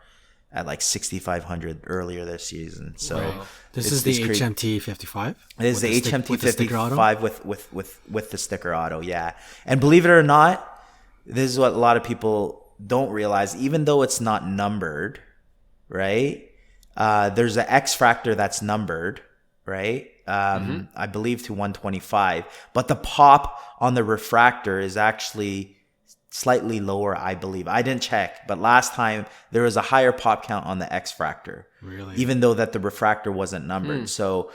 at like $6,500 earlier this season. So this is the HMT 55. It is the HMT 55 with the sticker auto, yeah. And believe it or not, this is what a lot of people don't realize. Even though it's not numbered, right? There's an X Fractor that's numbered, right? I believe to 125, but the pop on the refractor is actually slightly lower, I believe. I didn't check, but last time there was a higher pop count on the X Fractor. Really? Even though that the refractor wasn't numbered. So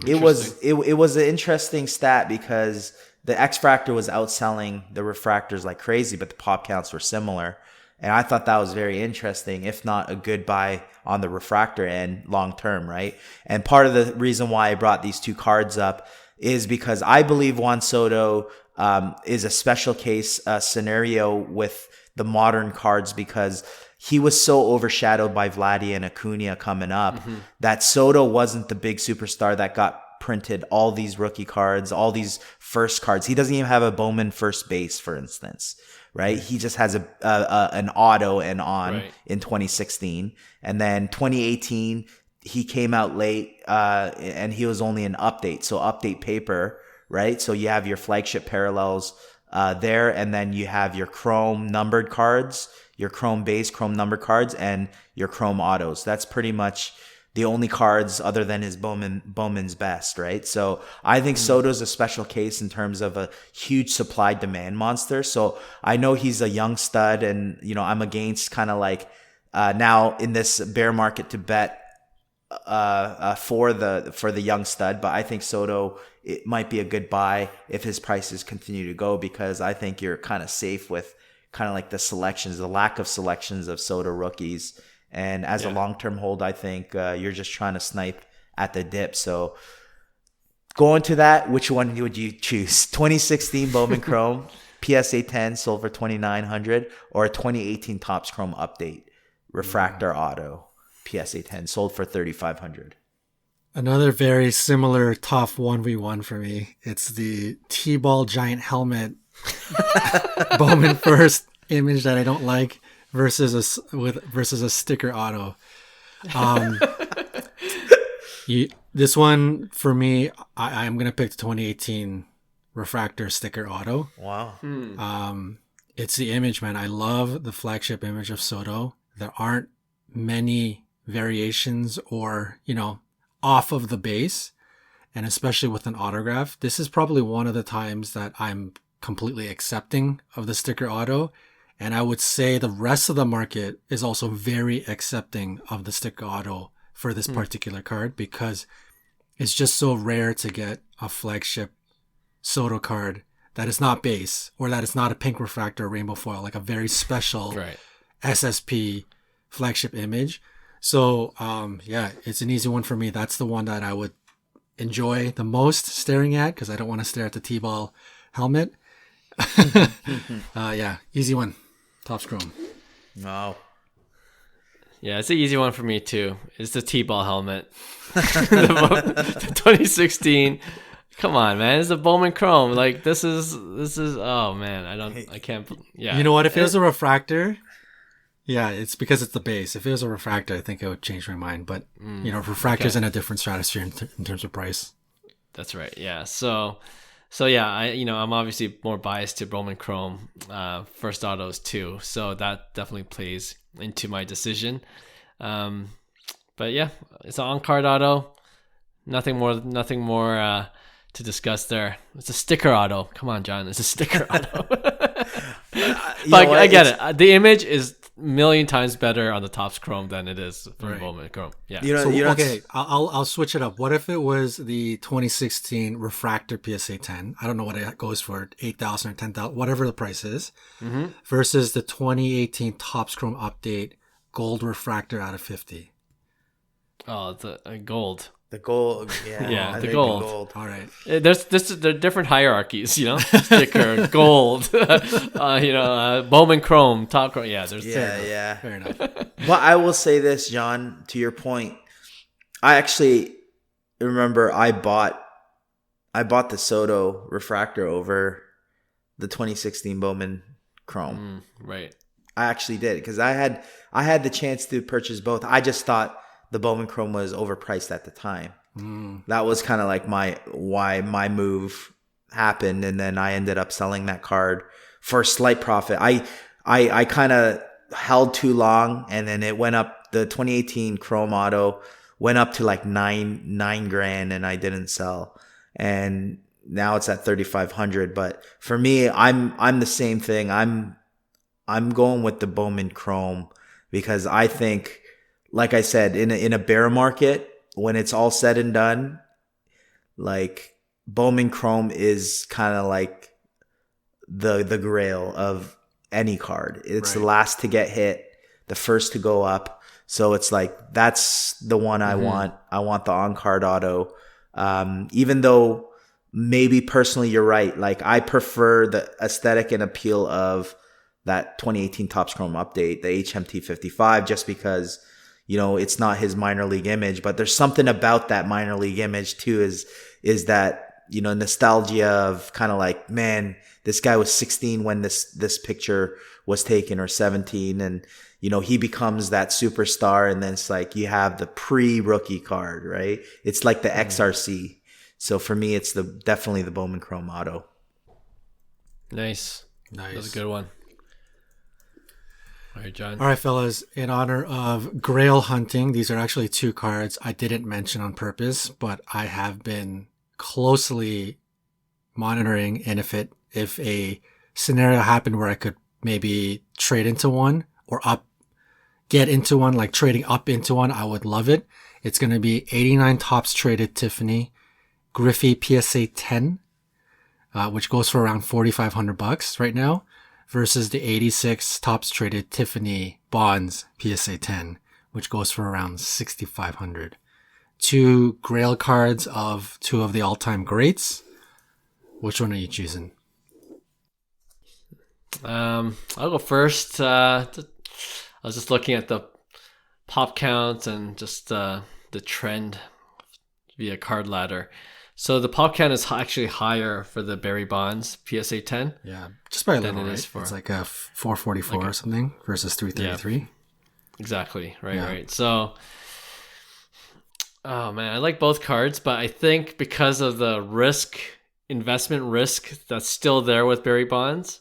it was an interesting stat because the X Fractor was outselling the refractors like crazy, but the pop counts were similar. And I thought that was very interesting, if not a good buy on the refractor end long term, right? And part of the reason why I brought these 2 cards up is because I believe Juan Soto is a special case scenario with the modern cards because he was so overshadowed by Vladdy and Acuna coming up that Soto wasn't the big superstar that got printed all these rookie cards, all these first cards. He doesn't even have a Bowman first base, for instance, right? He just has an auto and on in 2016. And then 2018, he came out late and he was only an update. So update paper, right? So you have your flagship parallels there, and then you have your chrome numbered cards, your chrome base, chrome numbered cards, and your chrome autos. That's pretty much the only cards other than his Bowman's best, right? So I think Soto's a special case in terms of a huge supply demand monster. So I know he's a young stud, and I'm against kind of like now in this bear market to bet for the young stud, but I think Soto, it might be a good buy if his prices continue to go, because I think you're kind of safe with kind of like the lack of selections of Soto rookies. And as a long-term hold, I think you're just trying to snipe at the dip. So going to that, which one would you choose? 2016 Bowman Chrome PSA 10 sold for $2,900, or a 2018 Topps Chrome Update Refractor Auto PSA 10 sold for $3,500. Another very similar tough 1v1 for me. It's the T-ball giant helmet Bowman first image that I don't like versus a sticker auto. This one for me, I'm gonna pick the 2018 refractor sticker auto. Wow. It's the image, man. I love the flagship image of Soto. There aren't many variations or off of the base, and especially with an autograph, this is probably one of the times that I'm completely accepting of the sticker auto. And I would say the rest of the market is also very accepting of the sticker auto for this particular card, because it's just so rare to get a flagship Soto card that is not base, or that is not a pink refractor or rainbow foil, like a very special SSP flagship image. So it's an easy one for me. That's the one that I would enjoy the most staring at, because I don't want to stare at the T-ball helmet. Easy one. Topps Chrome. Wow. Yeah, it's an easy one for me too. It's the T-ball helmet. the 2016. Come on, man. It's a Bowman Chrome. Like this is oh man, I can't. Yeah. You know what? If it was a refractor, yeah, it's because it's the base. If it was a refractor, I think it would change my mind. But refractor's in a different stratosphere in terms of price. That's right. Yeah. So yeah, I'm obviously more biased to Bowman Chrome first autos too. So that definitely plays into my decision. But yeah, it's an on-card auto. Nothing more to discuss there. It's a sticker auto. Come on, John. It's a sticker auto. I get it. The image is a million times better on the Topps Chrome than it is from Bowman Chrome. Yeah. Okay, I'll switch it up. What if it was the 2016 refractor PSA 10? I don't know what it goes for, 8,000 or 10,000, whatever the price is, versus the 2018 Topps Chrome Update gold refractor out of 50. Oh, the gold. The gold, yeah, the gold. All right. There are different hierarchies, sticker, gold, Bowman Chrome, top Chrome. Yeah, there's fair enough. But I will say this, John, to your point, I actually remember I bought the Soto refractor over the 2016 Bowman Chrome. Right. I actually did, because I had the chance to purchase both. I just thought the Bowman Chrome was overpriced at the time. That was kind of like why my move happened, and then I ended up selling that card for a slight profit. I kind of held too long, and then it went up. The 2018 Chrome Auto went up to like nine grand, and I didn't sell. And now it's at 3,500. But for me, I'm the same thing. I'm going with the Bowman Chrome, because I think, like I said, in a bear market, when it's all said and done, like Bowman Chrome is kind of like the grail of any card. It's the last to get hit, the first to go up. So it's like, that's the one I want. I want the on-card auto. Even though maybe personally you're right. Like I prefer the aesthetic and appeal of that 2018 Topps Chrome Update, the HMT 55, just because, it's not his minor league image, but there's something about that minor league image too, is is that, you know, nostalgia of kind of like, man, this guy was 16 when this picture was taken, or 17, and you know, he becomes that superstar, and then it's like you have the pre-rookie card, right? It's like the XRC. So for me, it's definitely the Bowman Chrome Auto. Nice. That was a good one. All right, John. All right, fellas. In honor of Grail hunting, these are actually 2 cards I didn't mention on purpose, but I have been closely monitoring, and if a scenario happened where I could maybe trade into one or get into one, like trading up into one, I would love it. It's going to be 89 Topps Traded Tiffany Griffey PSA 10, which goes for around $4,500 right now, versus the 86 Topps Traded Tiffany Bonds PSA 10, which goes for around $6,500. 2 Grail cards of 2 of the all-time greats. Which one are you choosing? I'll go first. I was just looking at the pop counts and just the trend via card ladder. So the pop count is actually higher for the Barry Bonds PSA 10. Yeah, just by a little, than it right? is for, it's like a 444 or something versus 333. Yeah, exactly. Right. So, oh man, I like both cards, but I think because of the investment risk that's still there with Barry Bonds,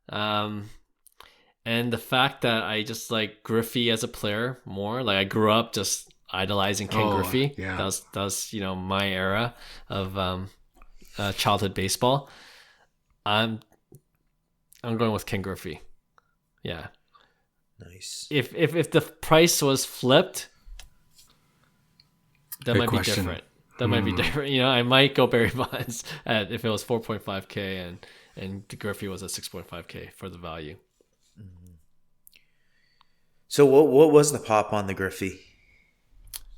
and the fact that I just like Griffey as a player more. Like I grew up just idolizing Ken Griffey. Yeah. That was you know, my era of childhood baseball. I'm going with Ken Griffey. Yeah. Nice. If the price was flipped, that Good might question. be different. That might be different. You know, I might go Barry Bonds if it was 4.5K and the Griffey was at 6.5K for the value. So what was the pop on the Griffey?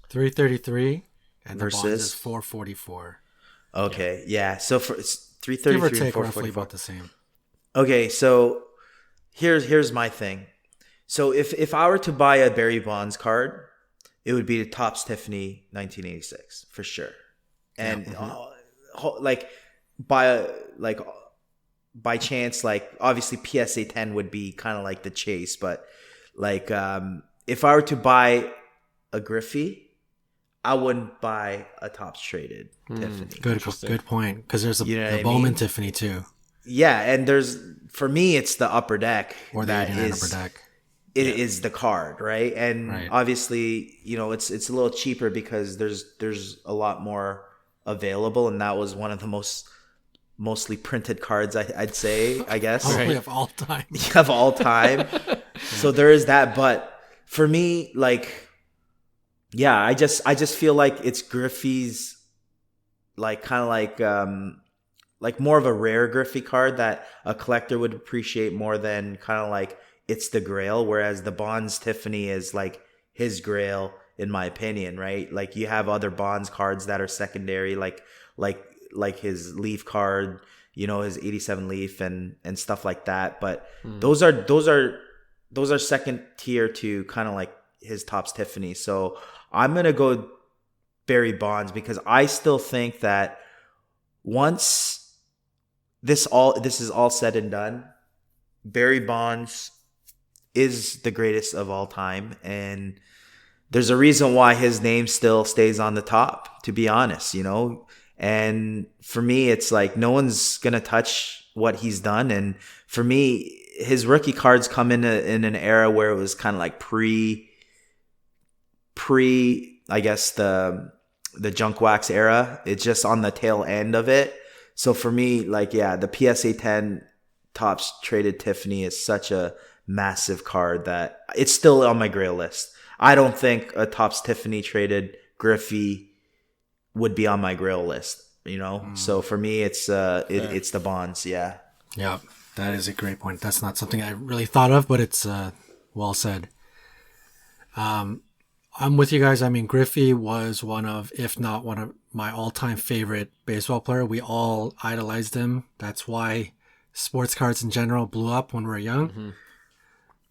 333 and Versus? the Bonds is 444. Okay, yeah. So for it's Give 333 or and take roughly 444. about the same. Okay, so here's my thing. So if I were to buy a Barry Bonds card, it would be the Topps Tiffany 1986 for sure. And like by chance, like obviously PSA 10 would be kind of like the chase, but like if I were to buy a Griffey, I wouldn't buy a Topps Traded Tiffany. Good point. Because there's You know what the I Bowman mean? Tiffany too, Yeah, and for me, it's the upper deck or the that 89 is upper deck. it is the card, right? And Right. obviously, you know, it's a little cheaper because there's a lot more available, and that was one of the mostly printed cards I'd say, I guess. Probably of all time. Of all time. So there is that, but for me, like, yeah, I just feel like it's Griffey's, like kind of like more of a rare Griffey card that a collector would appreciate more than kind of like it's the Grail, whereas the Bonds Tiffany is like his Grail, in my opinion, right? Like you have other Bonds cards that are secondary, like his Leaf card, you know, his 87 Leaf and stuff like that. But those are second tier to kind of like his Topps Tiffany. So I'm gonna go Barry Bonds because I still think that once this is all said and done, Barry Bonds is the greatest of all time, and there's a reason why his name still stays on the top, to be honest, you know. And for me, it's like no one's gonna touch what he's done. And for me, his rookie cards come in an era where it was kind of like pre I guess the junk wax era. It's just on the tail end of it. So for me, like, yeah, the PSA 10 Topps Traded Tiffany is such a massive card that it's still on my Grail list. I don't think a Topps Tiffany Traded Griffey would be on my Grail list, you know? So for me, it's the Bonds, yeah. Yeah, that is a great point. That's not something I really thought of, but it's well said. I'm with you guys. I mean, Griffey was one of, if not one of my all-time favorite baseball player. We all idolized him. That's why sports cards in general blew up when we were young. Mm-hmm.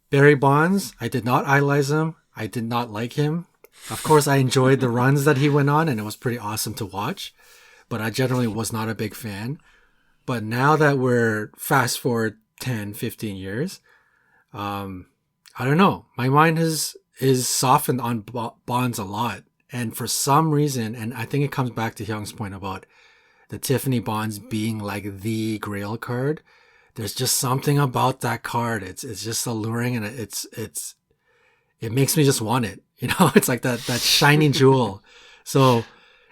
Barry Bonds, I did not idolize him. I did not like him. Of course, I enjoyed the runs that he went on, and it was pretty awesome to watch. but I generally was not a big fan. But now that we're fast forward 10, 15 years, I don't know. My mind is softened on bonds a lot. And for some reason, and I think it comes back to Hyung's point about the Tiffany bonds being like the grail card. There's just something about that card. It's just alluring, and it makes me just want it. You know, it's like that shiny jewel. So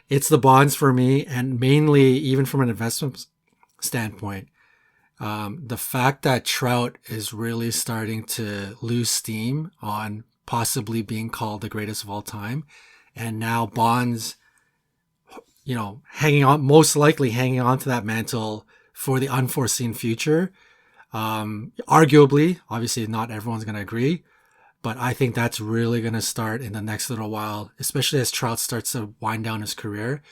it's the bonds for me, and mainly even from an investment standpoint, the fact that Trout is really starting to lose steam on possibly being called the greatest of all time, and now Bonds, you know, most likely hanging on to that mantle for the unforeseen future. Arguably, obviously not everyone's going to agree, but I think that's really going to start in the next little while, especially as Trout starts to wind down his career.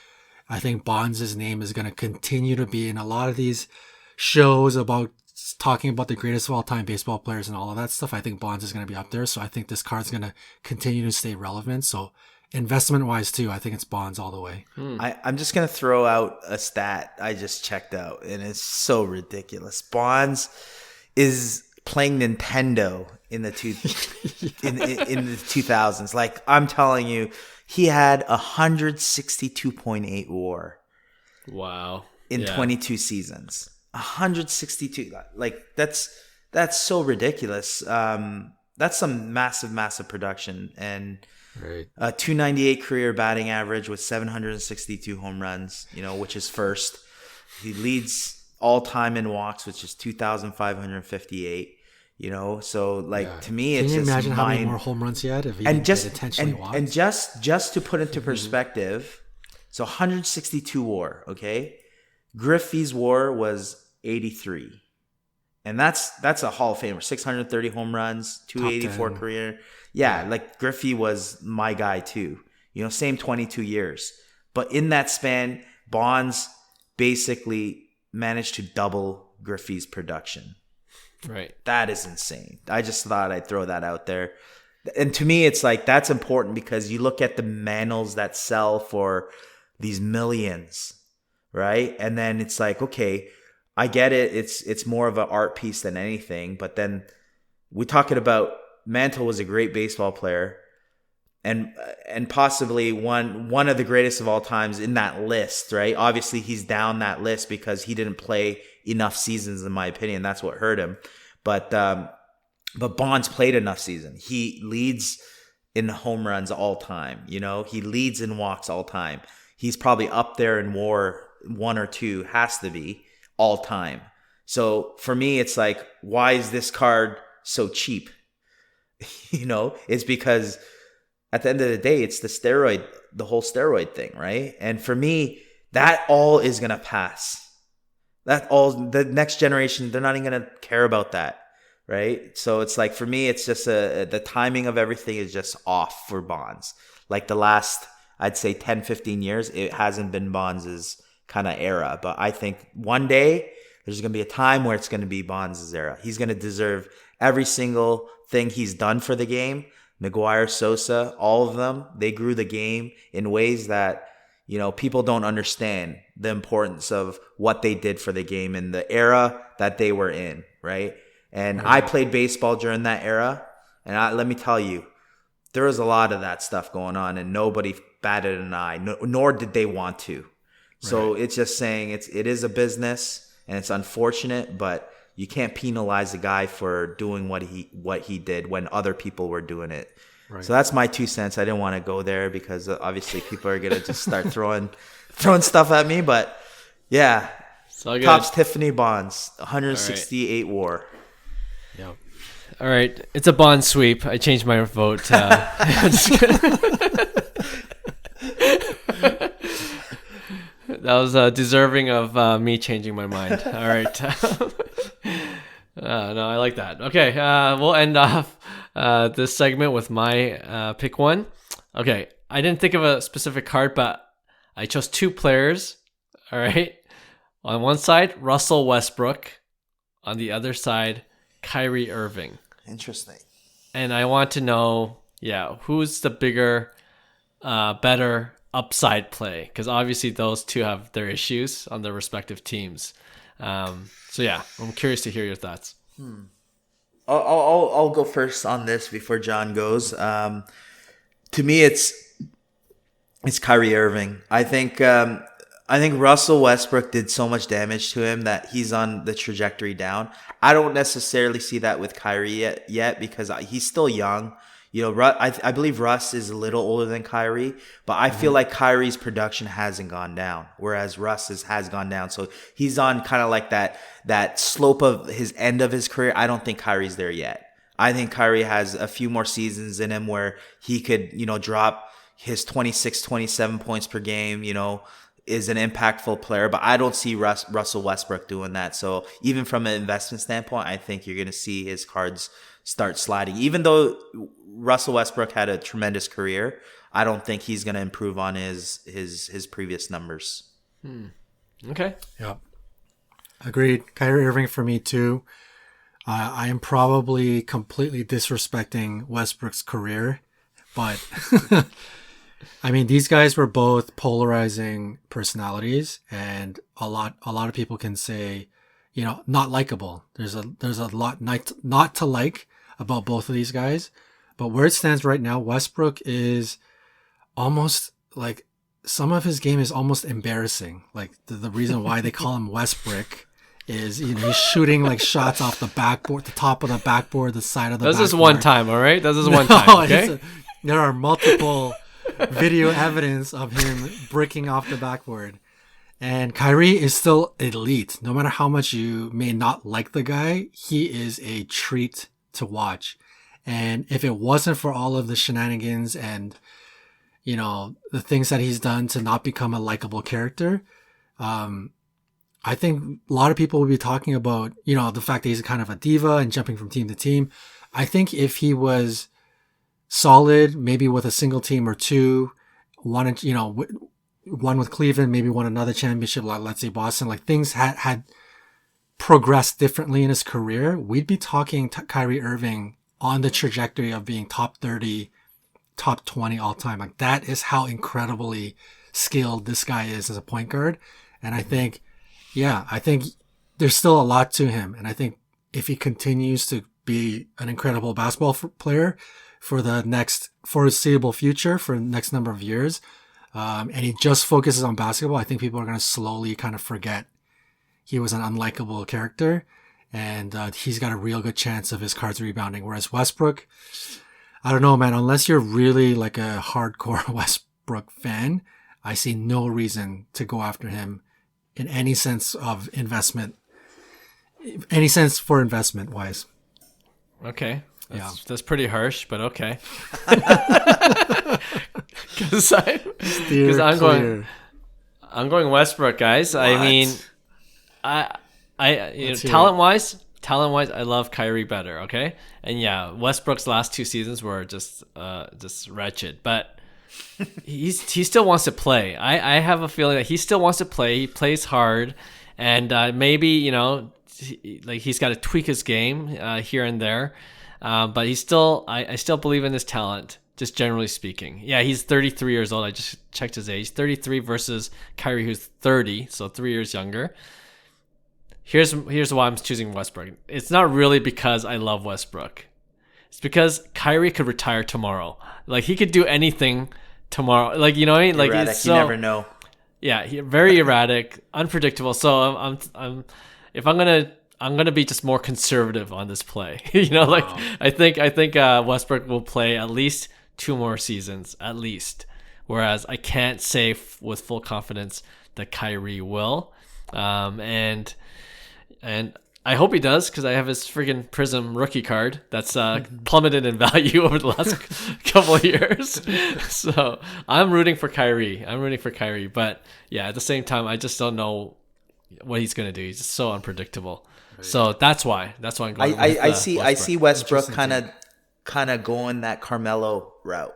I think Bonds' name is going to continue to be in a lot of these shows about talking about the greatest of all time baseball players and all of that stuff. I think Bonds is going to be up there. So I think this card's going to continue to stay relevant. So investment wise too, I think it's Bonds all the way. I'm just going to throw out a stat I just checked out, and it's so ridiculous. Bonds is playing Nintendo in the in the 2000s. Like, I'm telling you, he had 162.8 WAR. Wow. In 22 seasons. 162. Like, that's so ridiculous. That's some massive production. And right. 298 career batting average with 762 home runs, you know, which is first. He leads all time in walks, which is 2,558. You know, so like to me, it's Can you just imagine how many more home runs he had if he intentionally walked? And just to put into perspective, so 162 WAR. Okay, Griffey's WAR was 83, and that's a Hall of Famer. 630 home runs, 284 career. Yeah, like Griffey was my guy too. You know, same 22 years, but in that span, Bonds basically managed to double Griffey's production. Right. That is insane. I just thought I'd throw that out there. And to me, it's like, that's important because you look at the Manals that sell for these millions, right? And then it's like, okay, I get it. It's more of an art piece than anything. But then we're talking about Mantle was a great baseball player and possibly one of the greatest of all times in that list, right? Obviously, he's down that list because he didn't play enough seasons, in my opinion. That's what hurt him. But Bonds played enough season. He leads in home runs all time. You know, he leads in walks all time. He's probably up there in WAR, 1 or 2, has to be all time. So for me, it's like, why is this card so cheap? You know, it's because at the end of the day, it's the whole steroid thing, right? And for me, that all is going to pass. That all, the next generation, they're not even going to care about that, right? So it's like, for me, it's just the timing of everything is just off for Bonds. Like the last, I'd say 10, 15 years, it hasn't been Bonds' kind of era. But I think one day there's going to be a time where it's going to be Bonds' era. He's going to deserve every single thing he's done for the game. McGuire, Sosa, all of them, they grew the game in ways that, you know, people don't understand the importance of what they did for the game in the era that they were in, right? And I played baseball during that era, and let me tell you, there was a lot of that stuff going on, and nobody batted an eye, nor did they want to. So it's just saying it is a business, and it's unfortunate, but you can't penalize a guy for doing what he did when other people were doing it. Right. So that's my 2 cents. I didn't want to go there because obviously people are gonna just start throwing stuff at me. But yeah, Topps Tiffany bonds, 168 WAR. Yep. All right, it's a bond sweep. I changed my vote. That was deserving of me changing my mind. All right. No, I like that. Okay, we'll end off this segment with my pick one. Okay, I didn't think of a specific card, but I chose 2 players. All right. On one side, Russell Westbrook. On the other side, Kyrie Irving. Interesting. And I want to know, who's the bigger, better upside play? Because obviously those two have their issues on their respective teams. So yeah, I'm curious to hear your thoughts. I'll go first on this before John goes. To me, it's Kyrie Irving. I think Russell Westbrook did so much damage to him that he's on the trajectory down. I don't necessarily see that with Kyrie yet because he's still young. You know, I believe Russ is a little older than Kyrie, but I feel like Kyrie's production hasn't gone down, whereas Russ's has gone down. So he's on kind of like that slope of his end of his career. I don't think Kyrie's there yet. I think Kyrie has a few more seasons in him where he could, you know, drop his 26, 27 points per game, you know, is an impactful player, but I don't see Russell Westbrook doing that. So even from an investment standpoint, I think you're going to see his cards start sliding. Even though Russell Westbrook had a tremendous career, I don't think he's going to improve on his previous numbers. Okay. Yeah. Agreed. Kyrie Irving for me too. I am probably completely disrespecting Westbrook's career, but I mean, these guys were both polarizing personalities, and a lot of people can say, you know, not likable. There's a lot not to like about both of these guys. But where it stands right now, Westbrook is almost like, some of his game is almost embarrassing. Like the reason why they call him Westbrook is, you know, he's shooting like shots off the backboard, the top of the backboard, the side of the backboard. That's just one time, all right? That's just one time, okay? There are multiple video evidence of him breaking off the backboard. And Kyrie is still elite. No matter how much you may not like the guy, he is a treat to watch. And if it wasn't for all of the shenanigans and, you know, the things that he's done to not become a likable character, I think a lot of people will be talking about, you know, the fact that he's kind of a diva and jumping from team to team. I think if he was solid, maybe with a single team or two, one with Cleveland, maybe won another championship, like let's say Boston, like things had progressed differently in his career, we'd be talking Kyrie Irving on the trajectory of being top 30, top 20 all time. Like that is how incredibly skilled this guy is as a point guard. And I think there's still a lot to him. And I think if he continues to be an incredible basketball player for the next foreseeable future, for the next number of years, and he just focuses on basketball, I think people are going to slowly kind of forget he was an unlikable character, and he's got a real good chance of his cards rebounding. Whereas Westbrook, I don't know, man, unless you're really like a hardcore Westbrook fan, I see no reason to go after him in any sense of investment, any sense for investment wise. Okay. That's pretty harsh, but okay. Because I'm going Westbrook, guys. What? I mean, talent wise, I love Kyrie better. Okay, and yeah, Westbrook's last two seasons were just wretched, but he still wants to play. I have a feeling that he still wants to play. He plays hard, and maybe, you know, he's got to tweak his game here and there. But I still believe in his talent, just generally speaking. Yeah, he's 33 years old. I just checked his age. 33 versus Kyrie, who's 30, so 3 years younger. Here's why I'm choosing Westbrook. It's not really because I love Westbrook. It's because Kyrie could retire tomorrow. Like, he could do anything tomorrow. Like, you know what I mean? Like, erratic. You never know. Yeah, very erratic, unpredictable. So I'm gonna be just more conservative on this play. You know, like, wow. I think Westbrook will play at least 2 more seasons, at least. Whereas I can't say with full confidence that Kyrie will. And I hope he does, because I have his friggin' Prism rookie card that's plummeted in value over the last couple of years. So I'm rooting for Kyrie. But yeah, at the same time, I just don't know what he's gonna do. He's just so unpredictable. Right. So that's why I'm going. I see Westbrook kind of going that Carmelo route.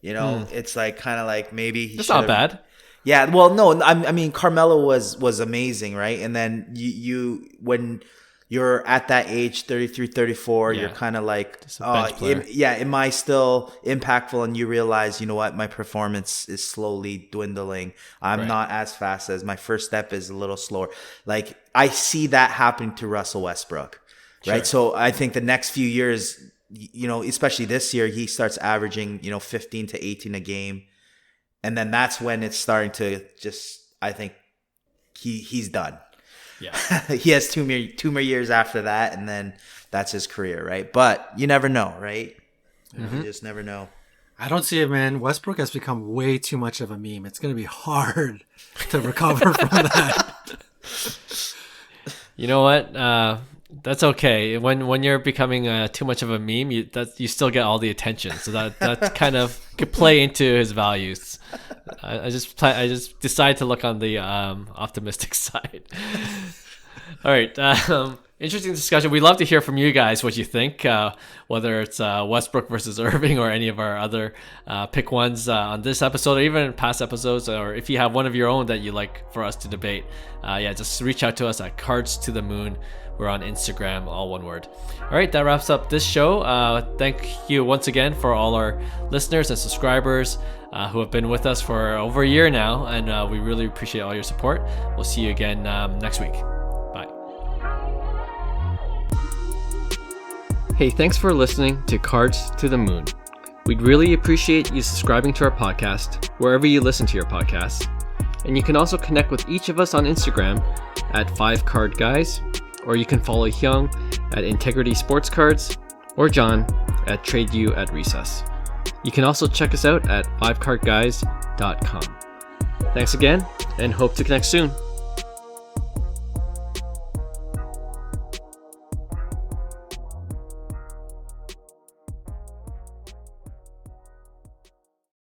You know, it's like kind of like maybe he. That's not bad. Yeah, well, no, I mean Carmelo was amazing, right? And then you when you're at that age, 33, 34, you're kind of like, am I still impactful? And you realize, you know what, my performance is slowly dwindling. I'm not as fast as my first step is a little slower. Like I see that happening to Russell Westbrook, right? So I think the next few years, you know, especially this year, he starts averaging, 15 to 18 a game. And then that's when it's starting to just, I think he's done. Yeah. He has two more years after that, and then that's his career, right? But you never know, right? You just never know. I don't see it, man. Westbrook has become way too much of a meme. It's going to be hard to recover from that. You know what? That's okay. When you're becoming too much of a meme, you still get all the attention. So that kind of could play into his values. I just decided to look on the optimistic side. All right. Interesting discussion. We'd love to hear from you guys what you think, whether it's Westbrook versus Irving or any of our other pick ones on this episode or even past episodes, or if you have one of your own that you'd like for us to debate. Just reach out to us at Cards to the Moon. We're on Instagram, all one word. All right, that wraps up this show. Thank you once again for all our listeners and subscribers who have been with us for over a year now, and we really appreciate all your support. We'll see you again next week. Bye. Hey, thanks for listening to Cards to the Moon. We'd really appreciate you subscribing to our podcast wherever you listen to your podcasts. And you can also connect with each of us on Instagram at 5cardguys, or you can follow Hyung at Integrity Sports Cards, or John at TradeU at Recess. You can also check us out at 5cardguys.com. Thanks again, and hope to connect soon.